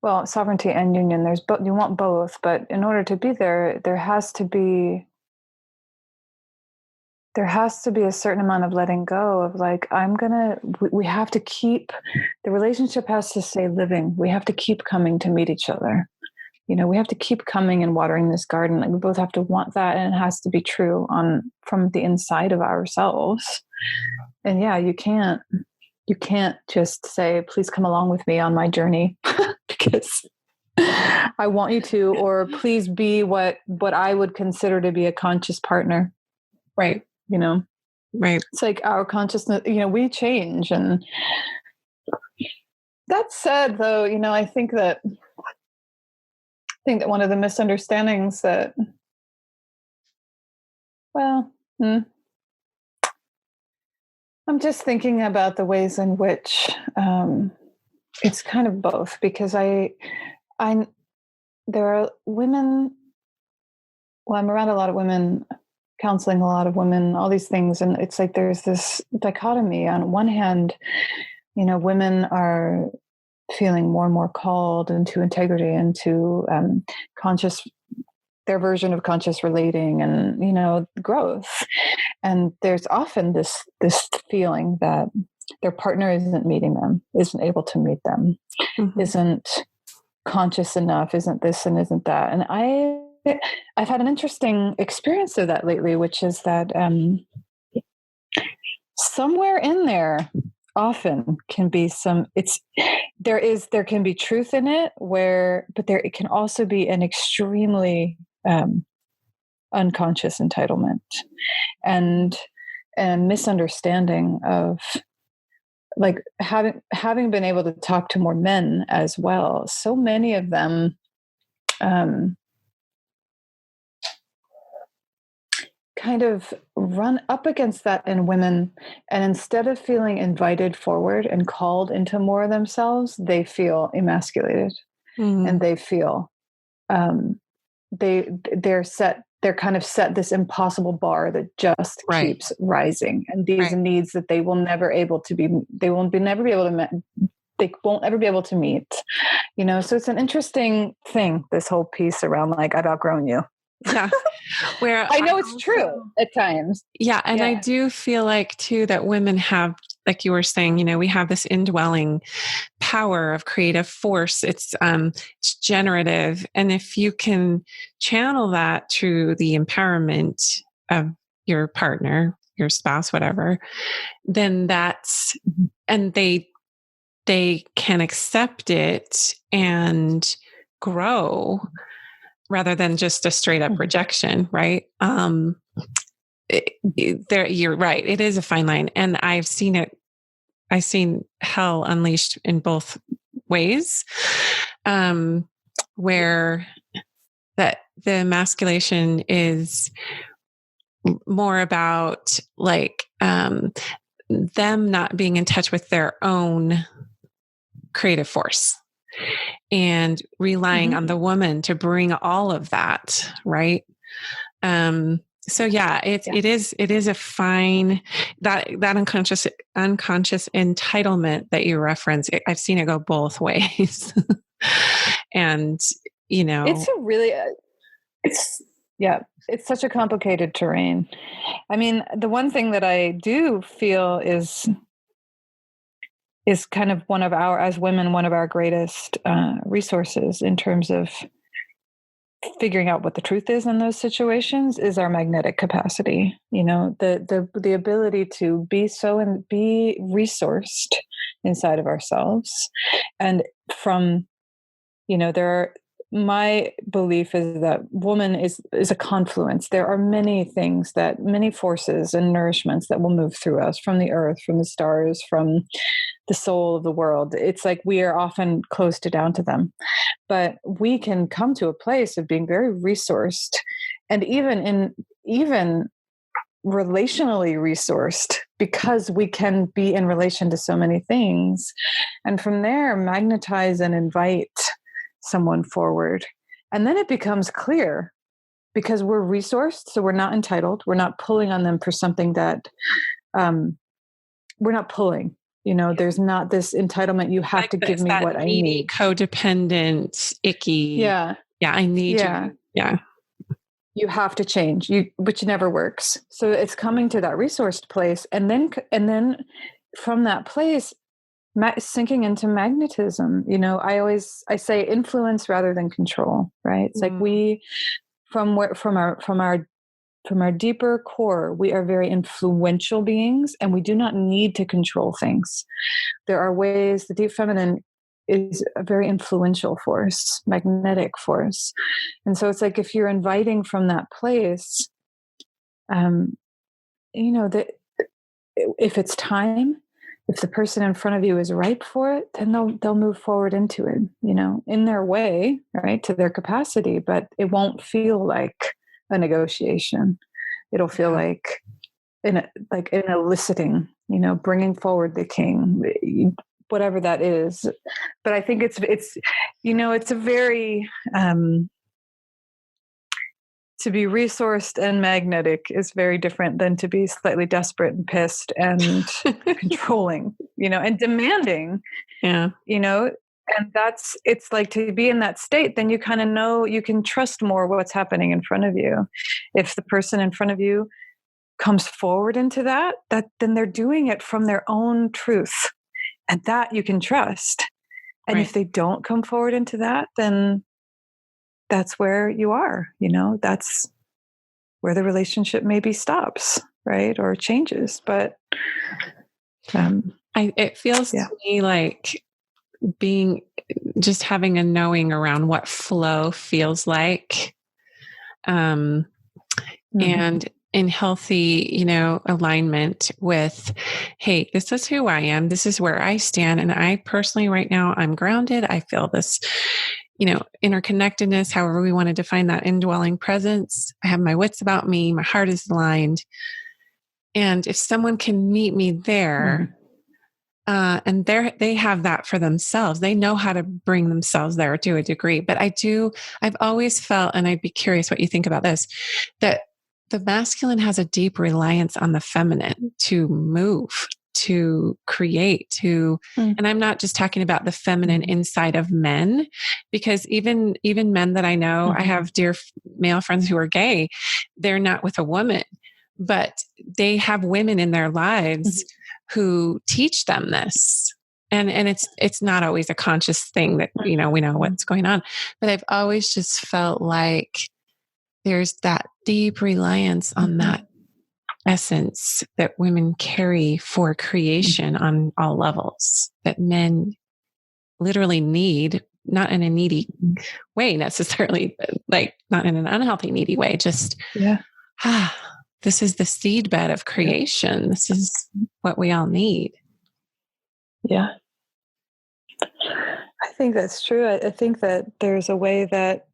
well, sovereignty and union, you want both, but in order to be there has to be a certain amount of letting go of like, we have to keep, the relationship has to stay living. We have to keep coming to meet each other. We have to keep coming and watering this garden. Like we both have to want that, and it has to be true from the inside of ourselves. And yeah, you can't just say, please come along with me on my journey because I want you to, or please be what I would consider to be a conscious partner. Right. Right. It's like our consciousness, we change. And that said, though, I think that one of the misunderstandings that, I'm just thinking about the ways in which it's kind of both, because there are women, I'm around a lot of women, counseling a lot of women, all these things. And it's like, there's this dichotomy. On one hand, women are feeling more and more called into integrity, into their version of conscious relating and, growth. And there's often this feeling that their partner isn't meeting them, isn't able to meet them, isn't conscious enough, isn't this and isn't that. And I've had an interesting experience of that lately, which is that somewhere in there often can be there can be truth in it, but it can also be an extremely unconscious entitlement and misunderstanding of, like, having been able to talk to more men as well. So many of them kind of run up against that in women, and instead of feeling invited forward and called into more of themselves, they feel emasculated, and they feel they're kind of set this impossible bar that just keeps rising, and these needs that they will never be able to meet. So it's an interesting thing, this whole piece around, like, I've outgrown you. Yeah. Where I know it's true at times. Yeah. And I do feel like too, that women have, like you were saying, we have this indwelling power of creative force. It's generative. And if you can channel that through the empowerment of your partner, your spouse, whatever, then and they can accept it and grow, rather than just a straight up rejection, right? You're right. It is a fine line. And I've seen hell unleashed in both ways, where that the emasculation is more about, like, them not being in touch with their own creative force and relying on the woman to bring all of that. Right. So yeah, it is a fine, that unconscious entitlement that you reference. I've seen it go both ways. And, it's such a complicated terrain. I mean, the one thing that I do feel is kind of one of our greatest resources in terms of figuring out what the truth is in those situations is our magnetic capacity. The ability to be resourced inside of ourselves. And from, there my belief is that woman is a confluence. There are many things many forces and nourishments that will move through us from the earth, from the stars, from the soul of the world. It's like we are often closed down to them, but we can come to a place of being very resourced, and even relationally resourced, because we can be in relation to so many things, and from there magnetize and invite someone forward. And then it becomes clear, because we're resourced, so we're not entitled, we're not pulling on them for something that we're not pulling, there's not this entitlement, you have to give me what I need, codependent, icky, I need you, you have to change, which never works. So it's coming to that resourced place, and then from that place sinking into magnetism. I say influence rather than control, right? It's like we, from our deeper core, we are very influential beings, and we do not need to control things. There are ways. The deep feminine is a very influential force, magnetic force. And so it's like, if you're inviting from that place, that if it's time, if the person in front of you is ripe for it, then they'll move forward into it, in their way, right, to their capacity, but it won't feel like a negotiation. It'll feel like an eliciting, bringing forward the king, whatever that is. But I think it's a very to be resourced and magnetic is very different than to be slightly desperate and pissed and controlling, and demanding. And it's like, to be in that state, then you kind of know, you can trust more what's happening in front of you. If the person in front of you comes forward into that then they're doing it from their own truth, and that you can trust. And if they don't come forward into that, then that's where you are, that's where the relationship maybe stops, right? Or changes. But it feels to me like having a knowing around what flow feels like. And in healthy, alignment with, hey, this is who I am. This is where I stand. And I personally, right now, I'm grounded. I feel this, interconnectedness, however we want to define that, indwelling presence. I have my wits about me. My heart is aligned. And if someone can meet me there, and they have that for themselves, they know how to bring themselves there to a degree. But I've always felt, and I'd be curious what you think about this, that the masculine has a deep reliance on the feminine to move, to create, and I'm not just talking about the feminine inside of men, because even men that I know, I have dear male friends who are gay, they're not with a woman, but they have women in their lives who teach them this. And it's not always a conscious thing that, we know what's going on, but I've always just felt like there's that deep reliance on that essence that women carry for creation on all levels, that men literally need, not in a needy way necessarily, like not in an unhealthy, needy way, just, this is the seedbed of creation. This is what we all need. Yeah. I think that's true. I think that there's a way that,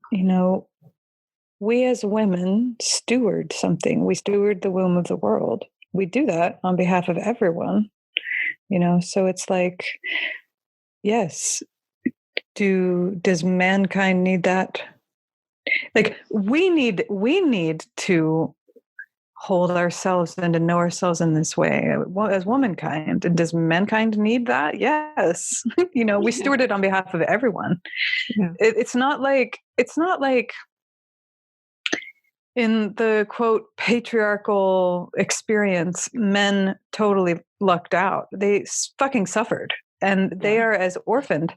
we as women steward something. We steward the womb of the world. We do that on behalf of everyone, so it's like, yes, does mankind need that? Like, we need to hold ourselves and to know ourselves in this way as womankind. And does mankind need that? Yes. We steward it on behalf of everyone. Yeah. It's not like in the quote patriarchal experience, men totally lucked out. They fucking suffered, and they are as orphaned,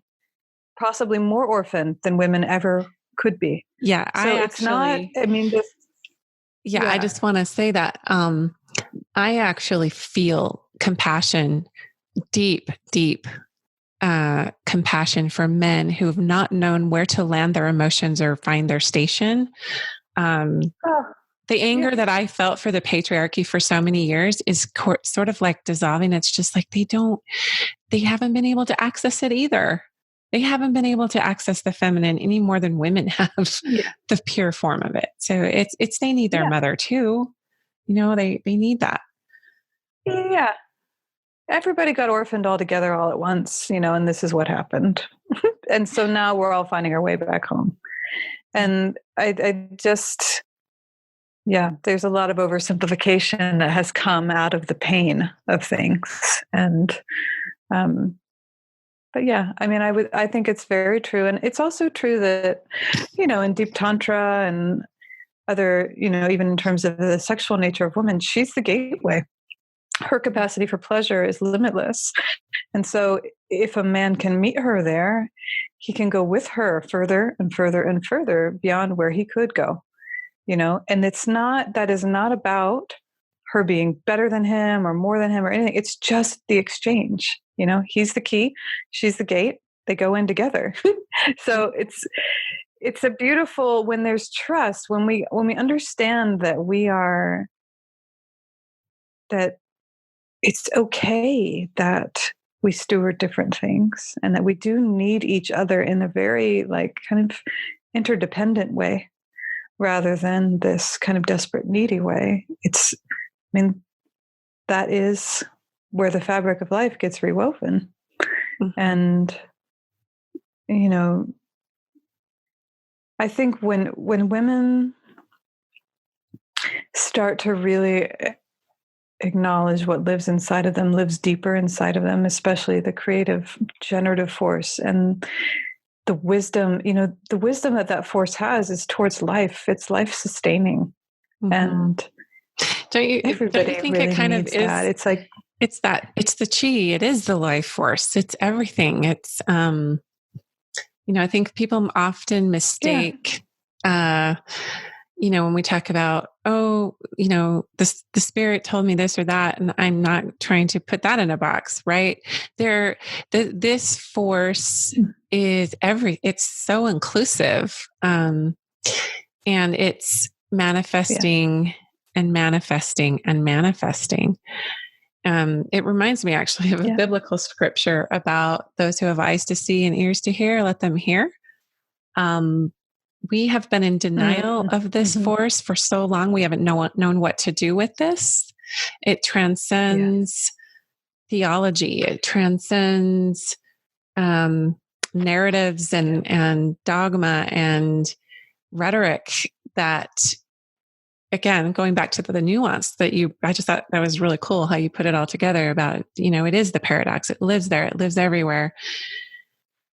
possibly more orphaned than women ever could be. Yeah. So it's not, I just want to say that I actually feel compassion deep compassion for men who have not known where to land their emotions or find their station. The anger that I felt for the patriarchy for so many years is sort of like dissolving. It's just like they haven't been able to access it either. They haven't been able to access the feminine any more than women have the pure form of it. So they need their mother too. They need that. Yeah. Everybody got orphaned all together all at once, and this is what happened. And so now we're all finding our way back home. And I just, there's a lot of oversimplification that has come out of the pain of things. And, but I think it's very true. And it's also true that, in deep tantra and other, even in terms of the sexual nature of women, she's the gateway. Her capacity for pleasure is limitless. And so if a man can meet her there, he can go with her further and further and further beyond where he could go, and that is not about her being better than him or more than him or anything. It's just the exchange, he's the key, she's the gate, they go in together. So it's a beautiful, when there's trust, when we understand that that it's okay that we steward different things and that we do need each other in a very kind of interdependent way rather than this kind of desperate needy way. That is where the fabric of life gets rewoven. Mm-hmm. And, I think when women start to really acknowledge what lives inside of them, lives deeper inside of them, especially the creative generative force and the wisdom, the wisdom that force has is towards life. It's life sustaining. Mm-hmm. And don't you think really it kind of is that? It's like, it's the chi, it is the life force. It's everything. It's, I think people often mistake, when we talk about, the spirit told me this or that, and I'm not trying to put that in a box, right? This force is it's so inclusive, and it's manifesting and manifesting and manifesting. It reminds me actually of a biblical scripture about those who have eyes to see and ears to hear, let them hear. We have been in denial of this force for so long. We haven't known what to do with this. It transcends theology. It transcends narratives and dogma and rhetoric that, again, going back to the nuance that I just thought that was really cool how you put it all together about, it is the paradox. It lives there. It lives everywhere.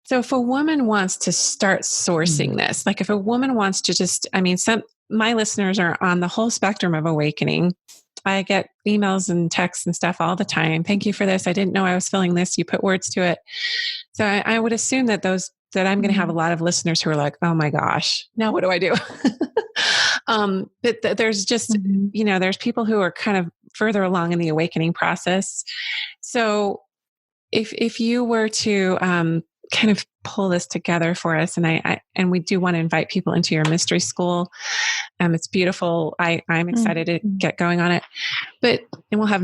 So if a woman wants to start sourcing this, like if a woman wants to my listeners are on the whole spectrum of awakening. I get emails and texts and stuff all the time. Thank you for this. I didn't know I was feeling this. You put words to it. So I would assume that I'm going to have a lot of listeners who are like, oh my gosh, now what do I do? But there's just, there's people who are kind of further along in the awakening process. So if you were to, kind of pull this together for us. And we do want to invite people into your mystery school. It's beautiful. I'm excited to get going on it, and we'll have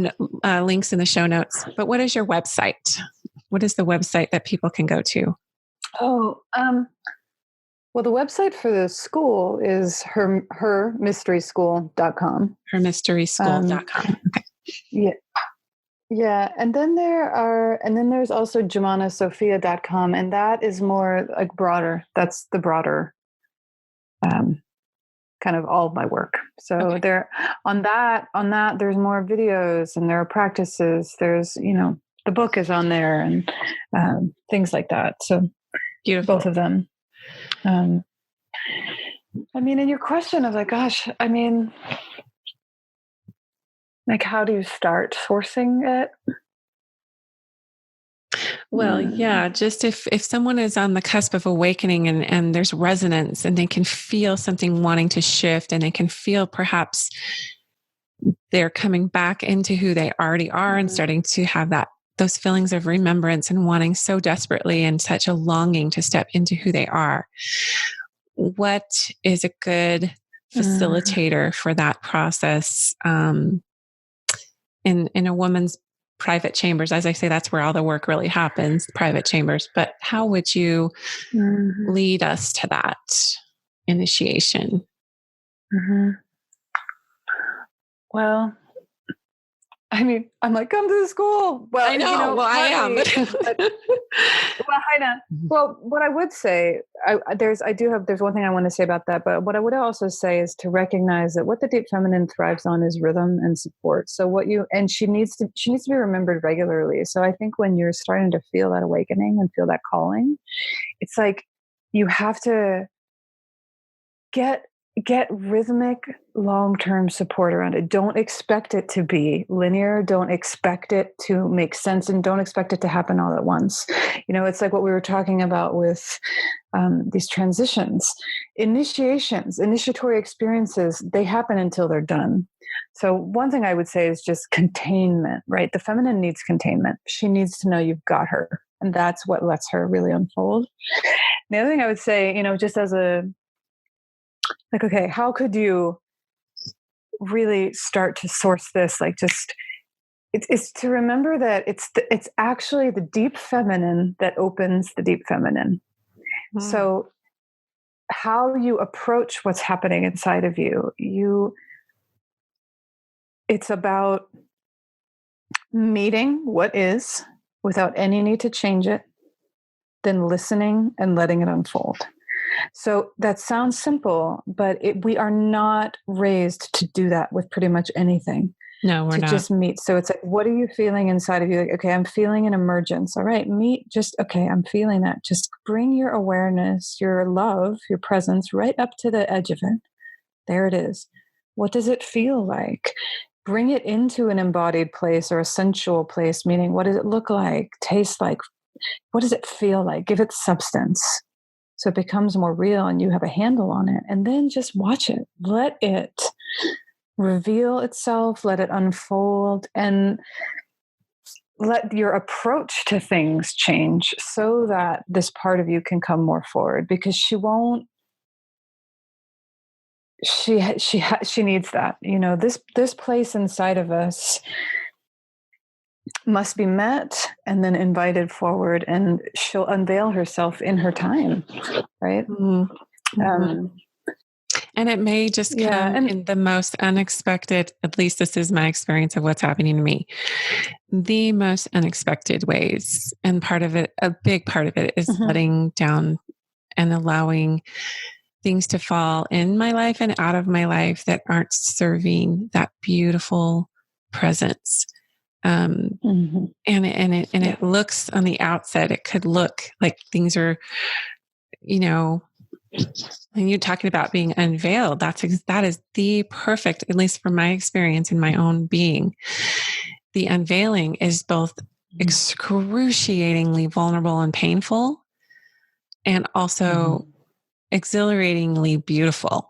links in the show notes. But what is your website? What is the website that people can go to? Oh, well, the website for the school is hermysteryschool.com. Hermysteryschool.com. Okay. Yeah. Yeah. And then there's also JumanaSophia.com, and that is more like broader. That's the broader, kind of all of my work. So there on that, there's more videos and there are practices. There's, the book is on there and, things like that. So beautiful. Both of them. And your question of how do you start sourcing it? Well, just if someone is on the cusp of awakening and there's resonance and they can feel something wanting to shift and they can feel perhaps they're coming back into who they already are and starting to have that those feelings of remembrance and wanting so desperately and such a longing to step into who they are. What is a good facilitator for that process in a woman's private chambers? As I say, that's where all the work really happens, private chambers. But how would you lead us to that initiation? Well, I mean, I'm like, come to the school. Well, I know. Well, I am. Well, Heina. Well, what I would say, there's one thing I want to say about that, but what I would also say is to recognize that what the deep feminine thrives on is rhythm and support. So she needs to be remembered regularly. So I think when you're starting to feel that awakening and feel that calling, it's like you have to get rhythmic long-term support around it. Don't expect it to be linear. Don't expect it to make sense, and don't expect it to happen all at once. It's like what we were talking about with these transitions, initiatory experiences, they happen until they're done. So one thing I would say is just containment, right? The feminine needs containment. She needs to know you've got her, and that's what lets her really unfold. The other thing I would say, just as okay, how could you really start to source this? It's to remember that it's actually the deep feminine that opens the deep feminine. So how you approach what's happening inside of it's about meeting what is without any need to change it, then listening and letting it unfold. So that sounds simple, but we are not raised to do that with pretty much anything. No, we're not. Just meet. So it's like, what are you feeling inside of you? Like, okay, I'm feeling an emergence. All right, okay, I'm feeling that. Just bring your awareness, your love, your presence right up to the edge of it. There it is. What does it feel like? Bring it into an embodied place or a sensual place, meaning what does it look like, taste like? What does it feel like? Give it substance. So it becomes more real and you have a handle on it. And then just watch it. Let it reveal itself. Let it unfold. And let your approach to things change so that this part of you can come more forward, because she needs that. This place inside of us must be met and then invited forward, and she'll unveil herself in her time, right? And it may just come in the most unexpected, at least this is my experience of what's happening to me, the most unexpected ways. And a big part of it is letting down and allowing things to fall in my life and out of my life that aren't serving that beautiful presence. And it looks on the outside, it could look like things are, and you're talking about being unveiled. That is the perfect, at least from my experience in my own being. The unveiling is both excruciatingly vulnerable and painful, and also exhilaratingly beautiful.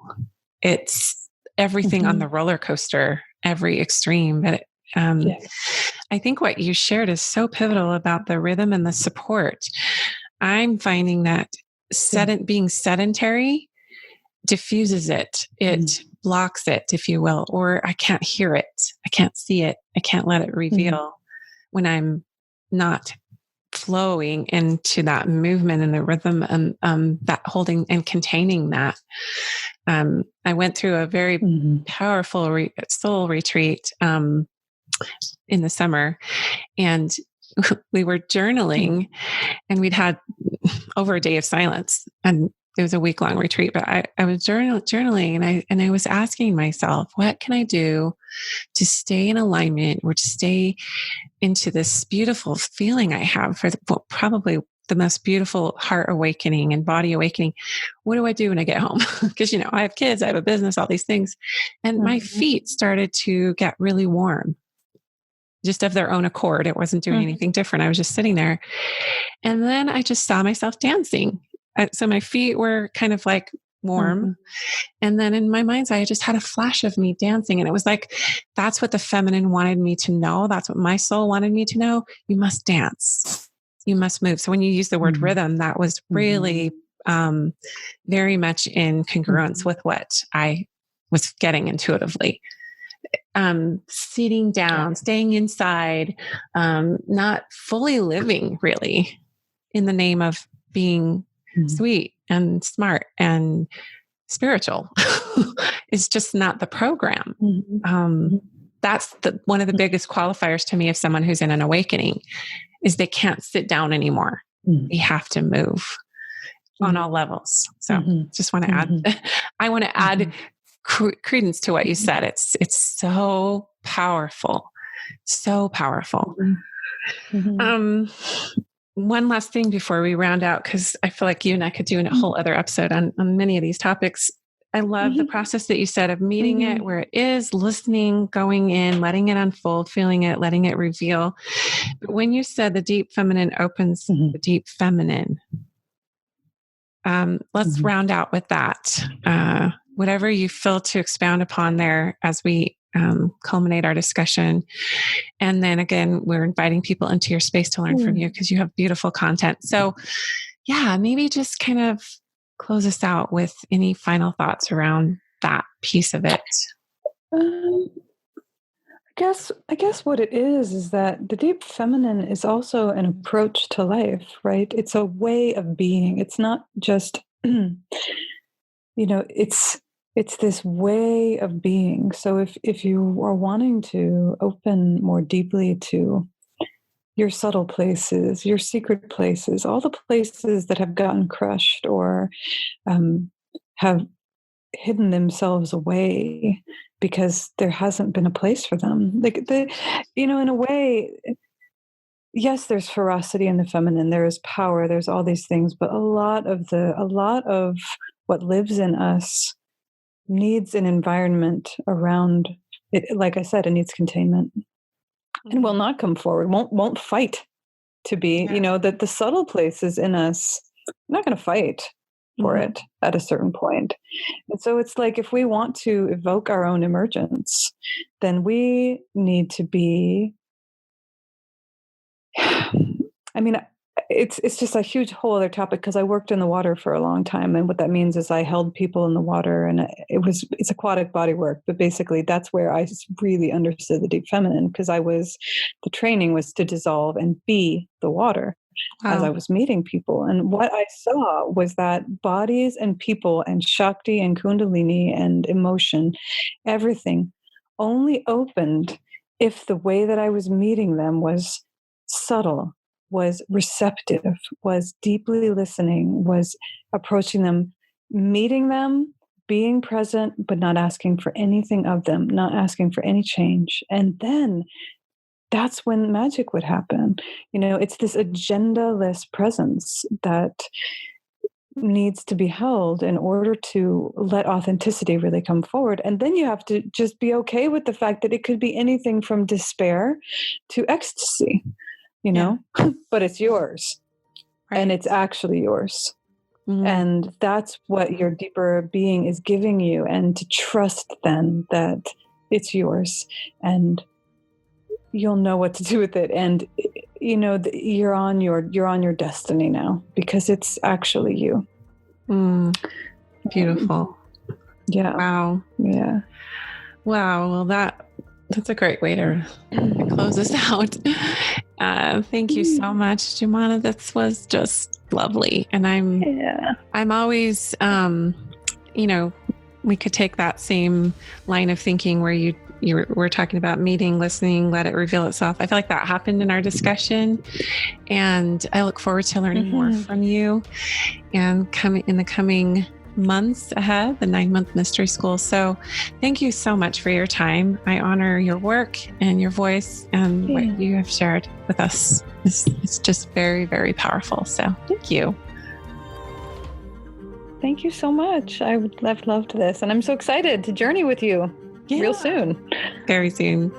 It's everything on the roller coaster, every extreme. But I think what you shared is so pivotal about the rhythm and the support. I'm finding that being sedentary diffuses it. It blocks it, if you will, or I can't hear it. I can't see it. I can't let it reveal when I'm not flowing into that movement and the rhythm and that holding and containing that. I went through a very powerful soul retreat in the summer, and we were journaling, and we'd had over a day of silence, and it was a week-long retreat, but I was journaling, and I was asking myself, what can I do to stay in alignment, or to stay into this beautiful feeling I have for probably the most beautiful heart awakening and body awakening? What do I do when I get home? Because, I have kids, I have a business, all these things. And my feet started to get really warm, just of their own accord. It wasn't doing anything different. I was just sitting there. And then I just saw myself dancing. So my feet were kind of like warm. Mm-hmm. And then in my mind's eye, I just had a flash of me dancing. And it was like, that's what the feminine wanted me to know. That's what my soul wanted me to know. You must dance. You must move. So when you use the word rhythm, that was really very much in congruence with what I was getting intuitively. Sitting down, staying inside, not fully living really in the name of being sweet and smart and spiritual. It's just not the program. That's one of the biggest qualifiers to me of someone who's in an awakening is they can't sit down anymore. They have to move on all levels. So just want to add, I want to add credence to what you said. It's so powerful. So powerful. One last thing before we round out, because I feel like you and I could do a whole other episode on many of these topics. I love the process that you said of meeting it where it is, listening, going in, letting it unfold, feeling it, letting it reveal. But when you said the deep feminine opens the deep feminine, let's round out with that. Whatever you feel to expound upon there as we culminate our discussion. And then again, we're inviting people into your space to learn from you because you have beautiful content. So yeah, maybe just kind of close us out with any final thoughts around that piece of it. I guess what it is that the deep feminine is also an approach to life, right? It's a way of being. It's not just, it's this way of being. So if you are wanting to open more deeply to your subtle places, your secret places, all the places that have gotten crushed or have hidden themselves away because there hasn't been a place for them. In a way, yes, there's ferocity in the feminine, there is power, there's all these things, but a lot of what lives in us needs an environment around it. Like I said, it needs containment and will not come forward, won't fight to be, that the subtle places in us, I'm not going to fight for it at a certain point. And so it's like, if we want to evoke our own emergence, then we need to be, it's just a huge whole other topic because I worked in the water for a long time. And what that means is I held people in the water and it's aquatic body work, but basically that's where I really understood the deep feminine because the training was to dissolve and be the water. Wow. As I was meeting people. And what I saw was that bodies and people and Shakti and Kundalini and emotion, everything only opened if the way that I was meeting them was subtle, was receptive, was deeply listening, was approaching them, meeting them, being present, but not asking for anything of them, not asking for any change. And then that's when magic would happen. It's this agenda-less presence that needs to be held in order to let authenticity really come forward. And then you have to just be okay with the fact that it could be anything from despair to ecstasy, but it's yours. Right. And it's actually yours. And that's what your deeper being is giving you, and to trust then that it's yours and you'll know what to do with it. And you're on your destiny now because it's actually you. Beautiful. Yeah. Wow. Yeah. Wow. Well, that's a great way to close this out. Thank you so much, Jumana. This was just lovely. And I'm always, we could take that same line of thinking where you were talking about meeting, listening, let it reveal itself. I feel like that happened in our discussion, and I look forward to learning more from you and in the coming months ahead, the 9-month mystery school. So thank you so much for your time. I honor your work and your voice and what you have shared with us. It's just very, very powerful. So thank you. Thank you so much. I've loved this, and I'm so excited to journey with you real soon. Very soon.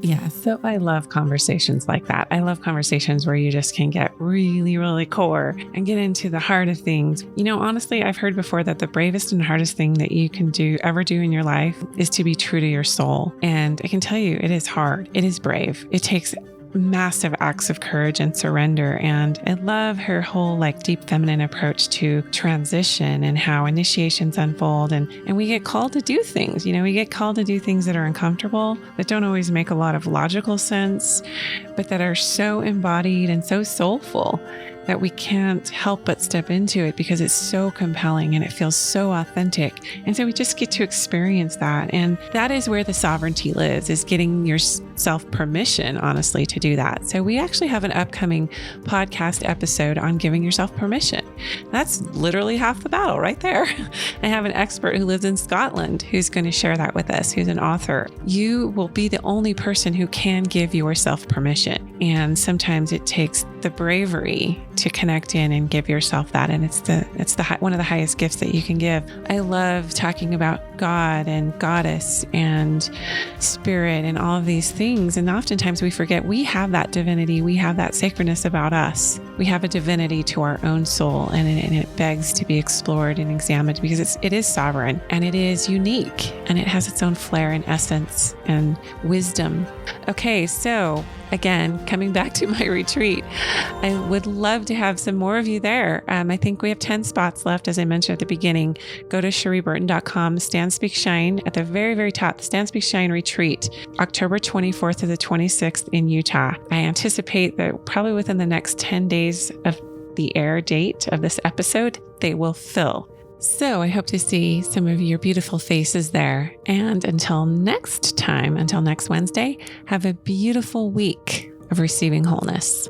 Yeah, so I love conversations like that. I love conversations where you just can get really, really core and get into the heart of things. Honestly, I've heard before that the bravest and hardest thing that you can ever do in your life is to be true to your soul. And I can tell you, it is hard. It is brave. It takes massive acts of courage and surrender. And I love her whole deep feminine approach to transition and how initiations unfold. And we get called to do things, we get called to do things that are uncomfortable, that don't always make a lot of logical sense, but that are so embodied and so soulful that we can't help but step into it because it's so compelling and it feels so authentic. And so we just get to experience that. And that is where the sovereignty lives, is getting yourself permission, honestly, to do that. So we actually have an upcoming podcast episode on giving yourself permission. That's literally half the battle right there. I have an expert who lives in Scotland who's going to share that with us, who's an author. You will be the only person who can give yourself permission. And sometimes it takes the bravery to connect in and give yourself that. And it's one of the highest gifts that you can give. I love talking about God and goddess and spirit and all of these things. And oftentimes we forget we have that divinity. We have that sacredness about us. We have a divinity to our own soul, and it begs to be explored and examined because it is sovereign and it is unique and it has its own flair and essence and wisdom. Okay, so again, coming back to my retreat, I would love to have some more of you there. I think we have 10 spots left, as I mentioned at the beginning. Go to cherieburton.com, Stand, Speak, Shine at the very, very top, the Stand, Speak, Shine retreat, October 24th to the 26th in Utah. I anticipate that probably within the next 10 days of the air date of this episode, they will fill. So I hope to see some of your beautiful faces there. And until next time, until next Wednesday, have a beautiful week of receiving wholeness.